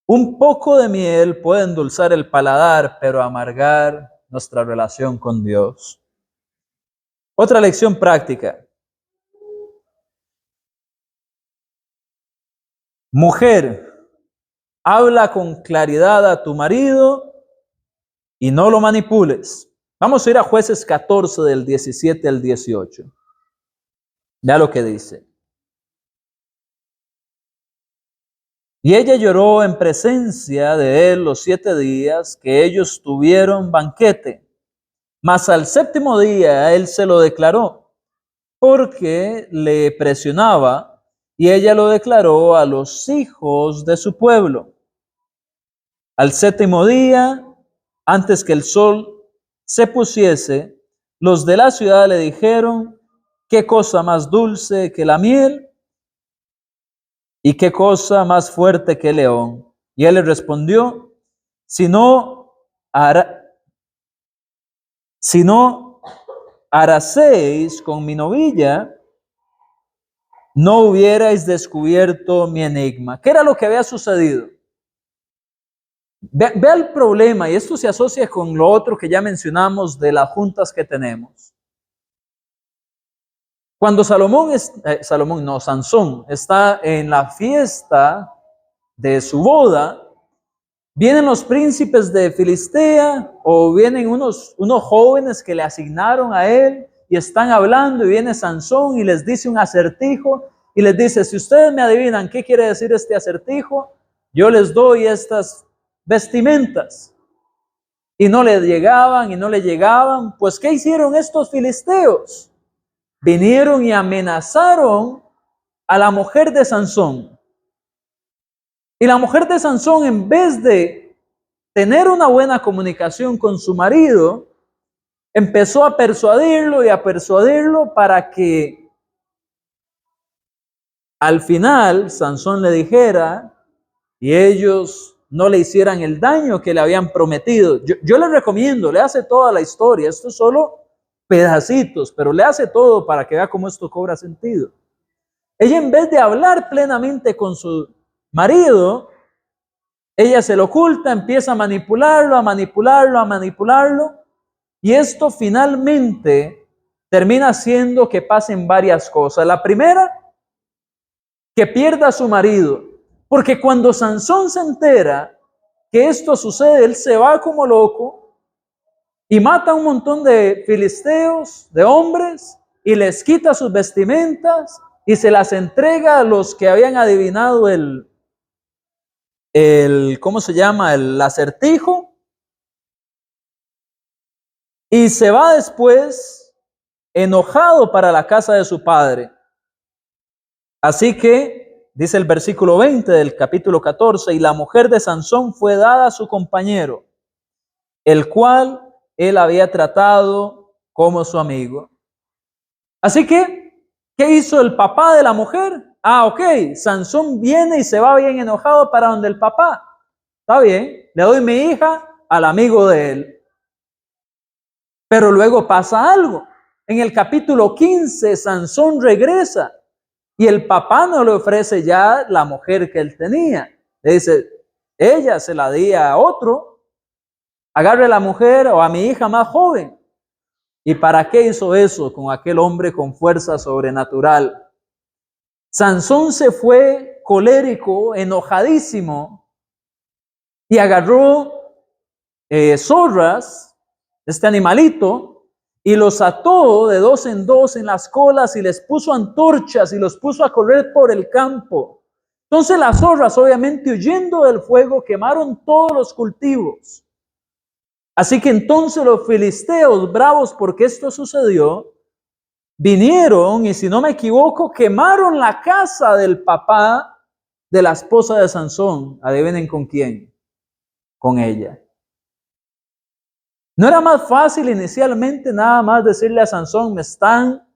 un poco de miel puede endulzar el paladar, pero amargar nuestra relación con Dios. Otra lección práctica. Mujer, habla con claridad a tu marido y no lo manipules. Vamos a ir a Jueces 14 del 17 al 18. Vea lo que dice. Y ella lloró en presencia de él los 7 días que ellos tuvieron banquete. Mas al 7º día él se lo declaró, porque le presionaba, y ella lo declaró a los hijos de su pueblo. Al 7º día, antes que el sol se pusiese, los de la ciudad le dijeron: ¿qué cosa más dulce que la miel? ¿Y qué cosa más fuerte que el león? Y él le respondió: si no haracéis con mi novilla, no hubierais descubierto mi enigma. ¿Qué era lo que había sucedido? Vea el problema, y esto se asocia con lo otro que ya mencionamos de las juntas que tenemos. Cuando Sansón está en la fiesta de su boda, vienen los príncipes de Filistea o vienen unos jóvenes que le asignaron a él y están hablando, y viene Sansón y les dice un acertijo y les dice: si ustedes me adivinan qué quiere decir este acertijo, yo les doy estas vestimentas. Y no le llegaban y no le llegaban. Pues ¿qué hicieron estos filisteos? Vinieron y amenazaron a la mujer de Sansón. Y la mujer de Sansón, en vez de tener una buena comunicación con su marido, empezó a persuadirlo y a persuadirlo para que al final Sansón le dijera y ellos no le hicieran el daño que le habían prometido. Yo le recomiendo, le hace toda la historia. Esto es solo pedacitos, pero le hace todo para que vea cómo esto cobra sentido. Ella, en vez de hablar plenamente con su marido, ella se lo oculta, empieza a manipularlo, a manipularlo, a manipularlo, y esto finalmente termina haciendo que pasen varias cosas. La primera, que pierda a su marido, porque cuando Sansón se entera que esto sucede, él se va como loco y mata a un montón de filisteos, de hombres, y les quita sus vestimentas y se las entrega a los que habían adivinado ¿cómo se llama? El acertijo. Y se va después enojado para la casa de su padre. Así que, dice el versículo 20 del capítulo 14, y la mujer de Sansón fue dada a su compañero, el cual él había tratado como su amigo. Así que, ¿qué hizo el papá de la mujer? Ok, Sansón viene y se va bien enojado para donde el papá. Está bien, le doy mi hija al amigo de él. Pero luego pasa algo. En el capítulo 15, Sansón regresa y el papá no le ofrece ya la mujer que él tenía. Le dice: ella se la di a otro, agarre a la mujer o a mi hija más joven. ¿Y para qué hizo eso con aquel hombre con fuerza sobrenatural? Sansón se fue colérico, enojadísimo, y agarró zorras, este animalito, y los ató de 2 en 2 en las colas y les puso antorchas y los puso a correr por el campo. Entonces las zorras, obviamente huyendo del fuego, quemaron todos los cultivos. Así que entonces los filisteos, bravos porque esto sucedió, vinieron y, si no me equivoco, quemaron la casa del papá de la esposa de Sansón. Adivinen con quién, con ella. ¿No era más fácil inicialmente nada más decirle a Sansón, me están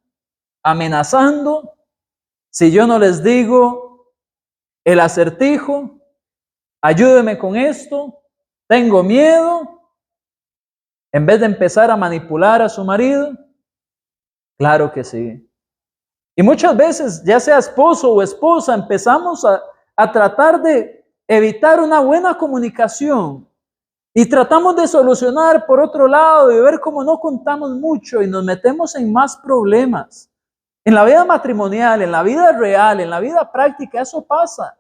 amenazando si yo no les digo el acertijo, ayúdeme con esto, tengo miedo, en vez de empezar a manipular a su marido? Claro que sí. Y muchas veces, ya sea esposo o esposa, empezamos a tratar de evitar una buena comunicación y tratamos de solucionar por otro lado y ver cómo no contamos mucho y nos metemos en más problemas. En la vida matrimonial, en la vida real, en la vida práctica, eso pasa.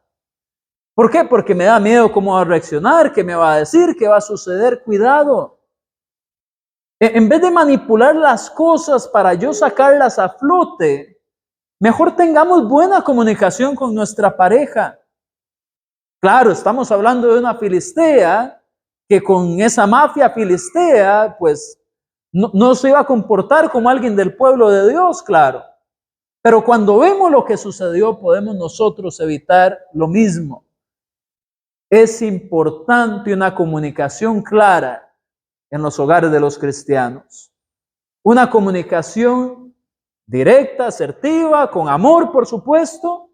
¿Por qué? Porque me da miedo cómo va a reaccionar, qué me va a decir, qué va a suceder. Cuidado. En vez de manipular las cosas para yo sacarlas a flote, mejor tengamos buena comunicación con nuestra pareja. Claro, estamos hablando de una filistea que con esa mafia filistea, pues no se iba a comportar como alguien del pueblo de Dios, claro. Pero cuando vemos lo que sucedió, podemos nosotros evitar lo mismo. Es importante una comunicación clara en los hogares de los cristianos. Una comunicación directa, asertiva, con amor, por supuesto,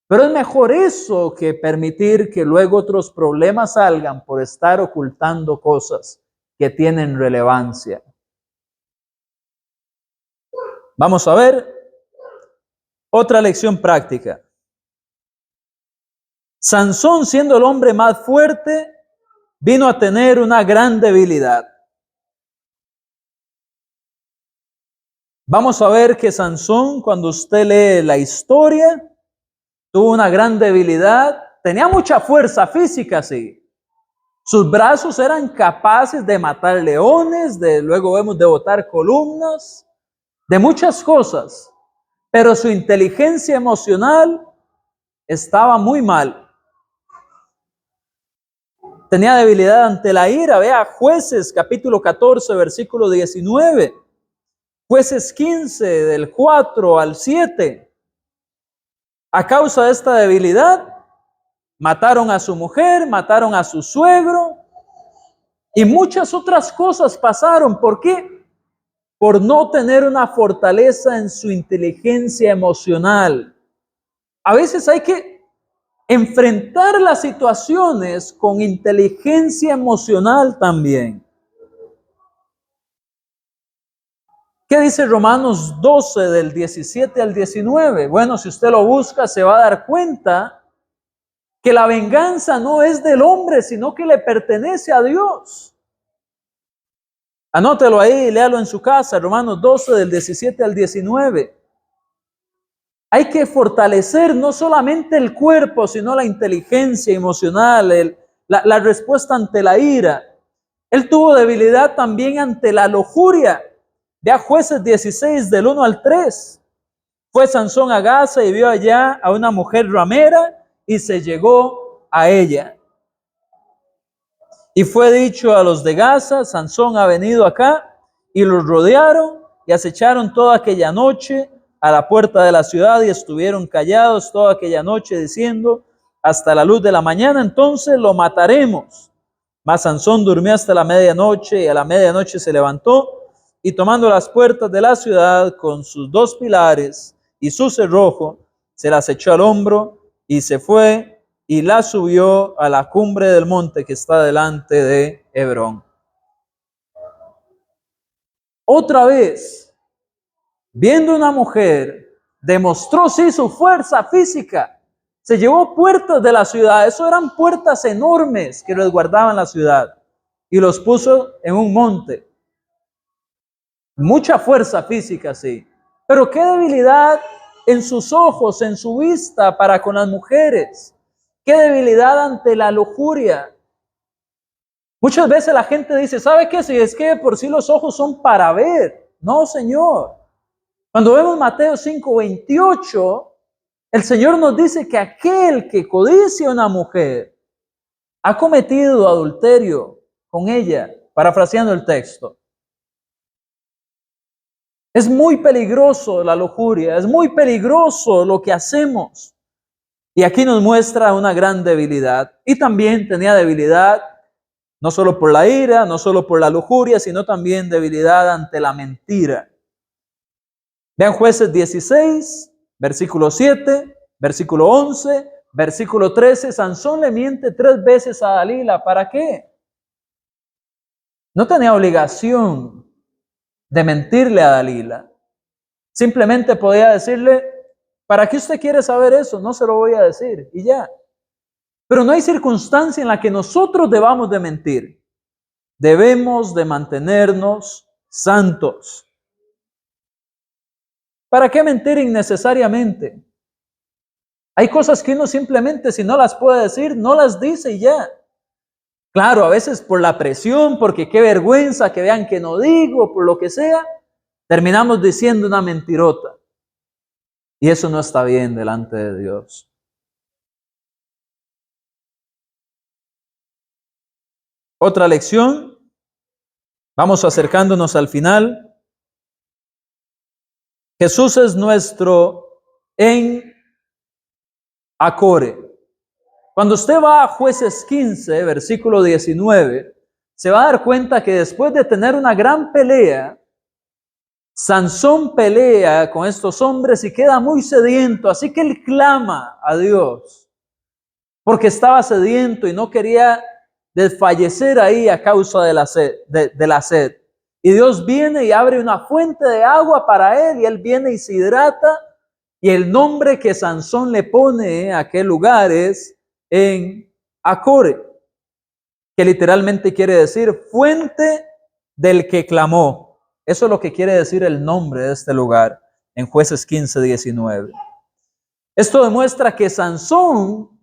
pero es mejor eso que permitir que luego otros problemas salgan por estar ocultando cosas que tienen relevancia. Vamos a ver otra lección práctica. Sansón, siendo el hombre más fuerte, vino a tener una gran debilidad. Vamos a ver que Sansón, cuando usted lee la historia, tuvo una gran debilidad, tenía mucha fuerza física, sí. Sus brazos eran capaces de matar leones, luego vemos de botar columnas, de muchas cosas, pero su inteligencia emocional estaba muy mal. Tenía debilidad ante la ira. Vea Jueces capítulo 14, versículo 19. Jueces 15, del 4 al 7. A causa de esta debilidad, mataron a su mujer, mataron a su suegro y muchas otras cosas pasaron. ¿Por qué? Por no tener una fortaleza en su inteligencia emocional. A veces hay que enfrentar las situaciones con inteligencia emocional también. ¿Qué dice Romanos 12 del 17 al 19? Bueno, si usted lo busca se va a dar cuenta que la venganza no es del hombre, sino que le pertenece a Dios. Anótelo ahí, léalo en su casa, Romanos 12 del 17 al 19. Hay que fortalecer no solamente el cuerpo, sino la inteligencia emocional, la respuesta ante la ira. Él tuvo debilidad también ante la lujuria. Vea Jueces 16 del 1 al 3. Fue Sansón a Gaza y vio allá a una mujer ramera y se llegó a ella. Y fue dicho a los de Gaza, Sansón ha venido acá, y los rodearon y acecharon toda aquella noche a la puerta de la ciudad y estuvieron callados toda aquella noche diciendo, hasta la luz de la mañana entonces lo mataremos. Mas Sansón durmió hasta la medianoche y a la medianoche se levantó y tomando las puertas de la ciudad con sus dos pilares y su cerrojo, se las echó al hombro y se fue y la subió a la cumbre del monte que está delante de Hebrón. Otra vez, viendo una mujer, demostró sí su fuerza física. Se llevó puertas de la ciudad. Eso eran puertas enormes que resguardaban la ciudad. Y los puso en un monte. Mucha fuerza física, sí. Pero qué debilidad en sus ojos, en su vista para con las mujeres. Qué debilidad ante la lujuria. Muchas veces la gente dice, ¿sabe qué? Si es que por sí los ojos son para ver. No, Señor. Cuando vemos Mateo 5:28, el Señor nos dice que aquel que codicia a una mujer ha cometido adulterio con ella parafraseando el texto. Es muy peligroso la lujuria, es muy peligroso lo que hacemos. Y aquí nos muestra una gran debilidad. Y también tenía debilidad, no solo por la ira, no solo por la lujuria, sino también debilidad ante la mentira. Vean Jueces 16, versículo 7, versículo 11, versículo 13. Sansón le miente 3 veces a Dalila. ¿Para qué? No tenía obligación de mentirle a Dalila. Simplemente podía decirle, ¿para qué usted quiere saber eso? No se lo voy a decir y ya. Pero no hay circunstancia en la que nosotros debamos de mentir. Debemos de mantenernos santos. ¿Para qué mentir innecesariamente? Hay cosas que uno simplemente, si no las puede decir, no las dice y ya. Claro, a veces por la presión, porque qué vergüenza que vean que no digo, por lo que sea, terminamos diciendo una mentirota. Y eso no está bien delante de Dios. Otra lección, vamos acercándonos al final. Jesús es nuestro en Acore. Cuando usted va a Jueces 15, versículo 19, se va a dar cuenta que después de tener una gran pelea, Sansón pelea con estos hombres y queda muy sediento, así que él clama a Dios, porque estaba sediento y no quería desfallecer ahí a causa de la sed. Y Dios viene y abre una fuente de agua para él, y él viene y se hidrata, y el nombre que Sansón le pone a aquel lugar es en Acore, que literalmente quiere decir fuente del que clamó. Eso es lo que quiere decir el nombre de este lugar en Jueces 15, 19. Esto demuestra que Sansón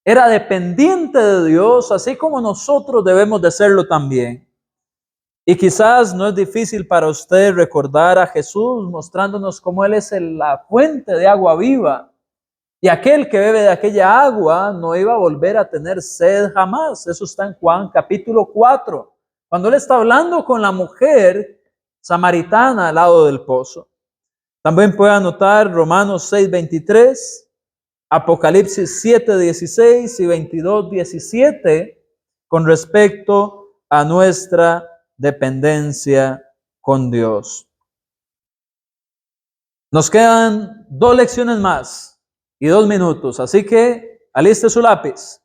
era dependiente de Dios, así como nosotros debemos de serlo también. Y quizás no es difícil para usted recordar a Jesús mostrándonos cómo Él es la fuente de agua viva. Y aquel que bebe de aquella agua no iba a volver a tener sed jamás. Eso está en Juan capítulo 4. Cuando Él está hablando con la mujer samaritana al lado del pozo. También puede anotar Romanos 6, 23, Apocalipsis 7, 16 y 22, 17 con respecto a nuestra dependencia con Dios. Nos quedan 2 lecciones más y 2 minutos, así que aliste su lápiz.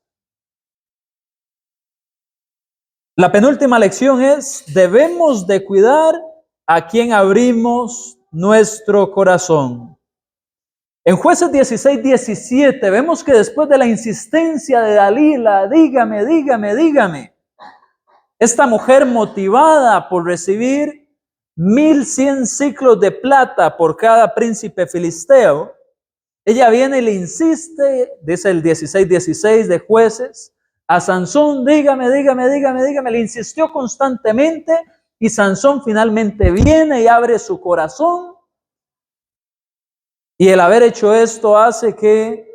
La penúltima lección es: debemos de cuidar a quien abrimos nuestro corazón. En Jueces 16, 17 vemos que después de la insistencia de Dalila, dígame, dígame, dígame, esta mujer motivada por recibir 1100 ciclos de plata por cada príncipe filisteo, ella viene y le insiste, dice el 16, 16 de Jueces, a Sansón, dígame, dígame, dígame, dígame, le insistió constantemente y Sansón finalmente viene y abre su corazón. Y el haber hecho esto hace que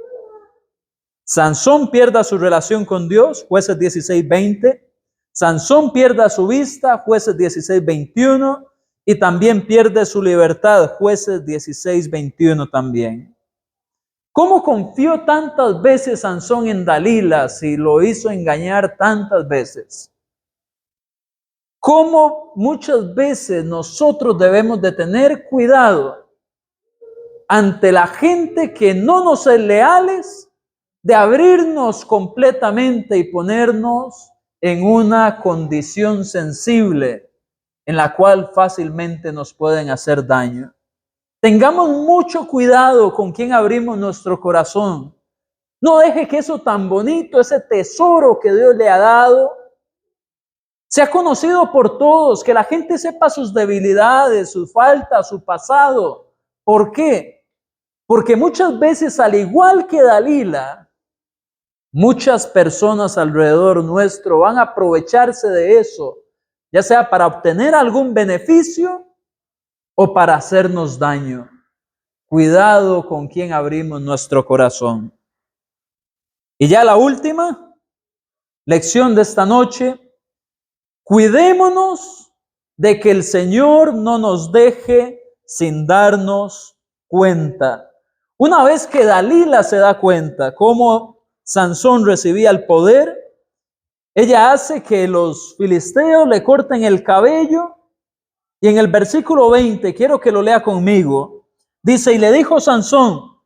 Sansón pierda su relación con Dios, Jueces 16, 20. Sansón pierda su vista, Jueces 16, 21. Y también pierde su libertad, Jueces 16, 21 también. ¿Cómo confió tantas veces Sansón en Dalila si lo hizo engañar tantas veces? ¿Cómo muchas veces nosotros debemos de tener cuidado ante la gente que no nos es leales, de abrirnos completamente y ponernos en una condición sensible en la cual fácilmente nos pueden hacer daño? Tengamos mucho cuidado con quién abrimos nuestro corazón. No deje que eso tan bonito, ese tesoro que Dios le ha dado, sea conocido por todos, que la gente sepa sus debilidades, sus faltas, su pasado. ¿Por qué? Porque muchas veces, al igual que Dalila, muchas personas alrededor nuestro van a aprovecharse de eso, ya sea para obtener algún beneficio o para hacernos daño. Cuidado con quién abrimos nuestro corazón. Y ya la última lección de esta noche: Cuidémonos de que el Señor no nos deje sin darnos cuenta. Una vez que Dalila se da cuenta cómo Sansón recibía el poder, ella hace que los filisteos le corten el cabello. Y en el versículo 20, quiero que lo lea conmigo, dice, y le dijo Sansón,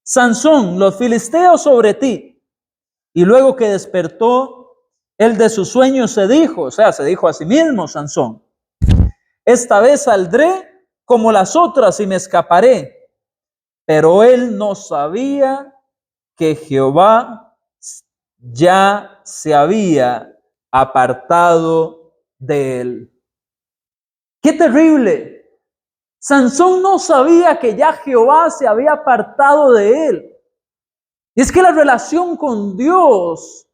Sansón, los filisteos sobre ti. Y luego que despertó él de su sueño se dijo a sí mismo Sansón, esta vez saldré como las otras y me escaparé. Pero él no sabía que Jehová ya se había apartado de él. ¡Qué terrible! Sansón no sabía que ya Jehová se había apartado de él. Y es que la relación con Dios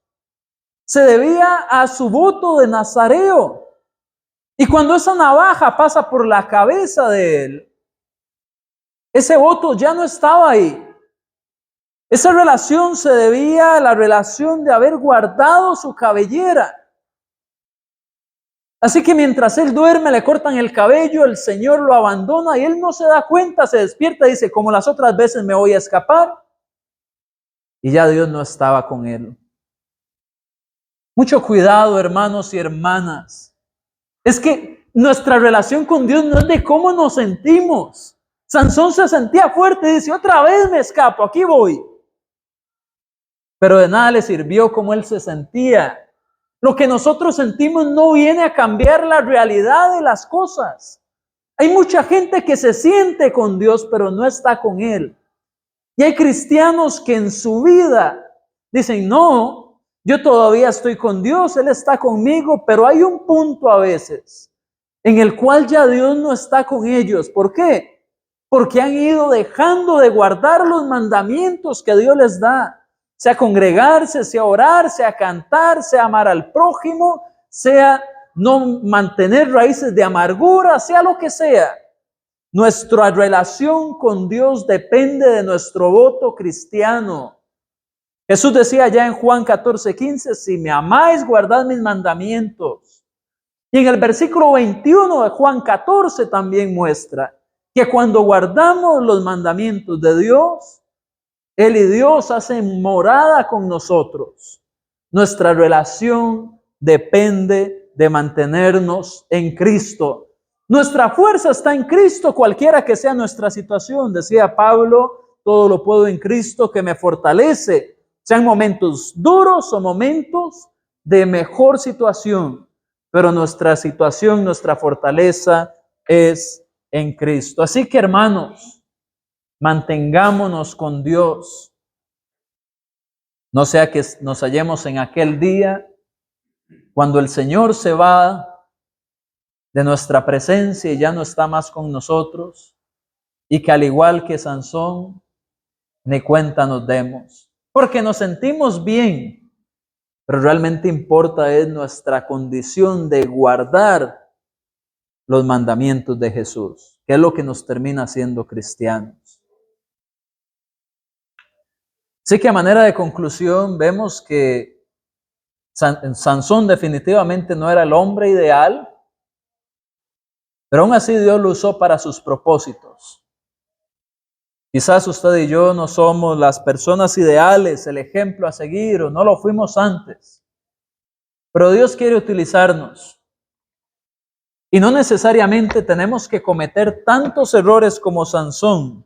se debía a su voto de nazareo. Y cuando esa navaja pasa por la cabeza de él, ese voto ya no estaba ahí. Esa relación se debía a la relación de haber guardado su cabellera. Así que mientras él duerme, le cortan el cabello, el Señor lo abandona y él no se da cuenta, se despierta y dice, como las otras veces me voy a escapar. Y ya Dios no estaba con él. Mucho cuidado, hermanos y hermanas. Es que nuestra relación con Dios no es de cómo nos sentimos. Sansón se sentía fuerte y dice, otra vez me escapo, aquí voy. Pero de nada le sirvió cómo él se sentía. Lo que nosotros sentimos no viene a cambiar la realidad de las cosas. Hay mucha gente que se siente con Dios, pero no está con Él. Y hay cristianos que en su vida dicen, no, yo todavía estoy con Dios, Él está conmigo, pero hay un punto a veces en el cual ya Dios no está con ellos. ¿Por qué? Porque han ido dejando de guardar los mandamientos que Dios les da. Sea congregarse, sea orar, sea cantar, sea amar al prójimo, sea no mantener raíces de amargura, sea lo que sea. Nuestra relación con Dios depende de nuestro voto cristiano. Jesús decía ya en Juan 14:15, si me amáis, guardad mis mandamientos. Y en el versículo 21 de Juan 14 también muestra que cuando guardamos los mandamientos de Dios, Él y Dios hacen morada con nosotros. Nuestra relación depende de mantenernos en Cristo. Nuestra fuerza está en Cristo, cualquiera que sea nuestra situación. Decía Pablo, todo lo puedo en Cristo que me fortalece. Sean momentos duros o momentos de mejor situación. Pero nuestra situación, nuestra fortaleza es en Cristo. Así que, hermanos, mantengámonos con Dios. No sea que nos hallemos en aquel día cuando el Señor se va de nuestra presencia y ya no está más con nosotros, y que al igual que Sansón, ni cuenta nos demos. Porque nos sentimos bien, pero realmente importa es nuestra condición de guardar los mandamientos de Jesús, que es lo que nos termina siendo cristianos. Así que a manera de conclusión vemos que Sansón definitivamente no era el hombre ideal, pero aún así Dios lo usó para sus propósitos. Quizás usted y yo no somos las personas ideales, el ejemplo a seguir, o no lo fuimos antes, pero Dios quiere utilizarnos. Y no necesariamente tenemos que cometer tantos errores como Sansón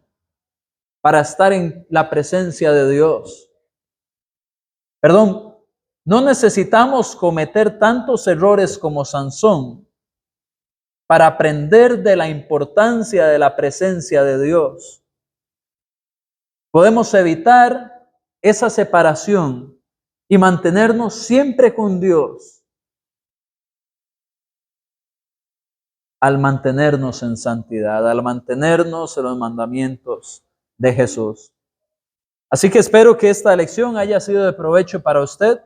para estar en la presencia de Dios. Perdón, no necesitamos cometer tantos errores como Sansón para aprender de la importancia de la presencia de Dios. Podemos evitar esa separación y mantenernos siempre con Dios al mantenernos en santidad, al mantenernos en los mandamientos de Jesús. Así que espero que esta lección haya sido de provecho para usted.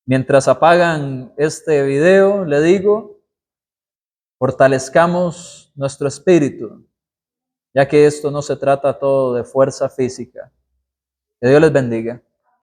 Mientras apagan este video, le digo, fortalezcamos nuestro espíritu, ya que esto no se trata todo de fuerza física. Que Dios les bendiga.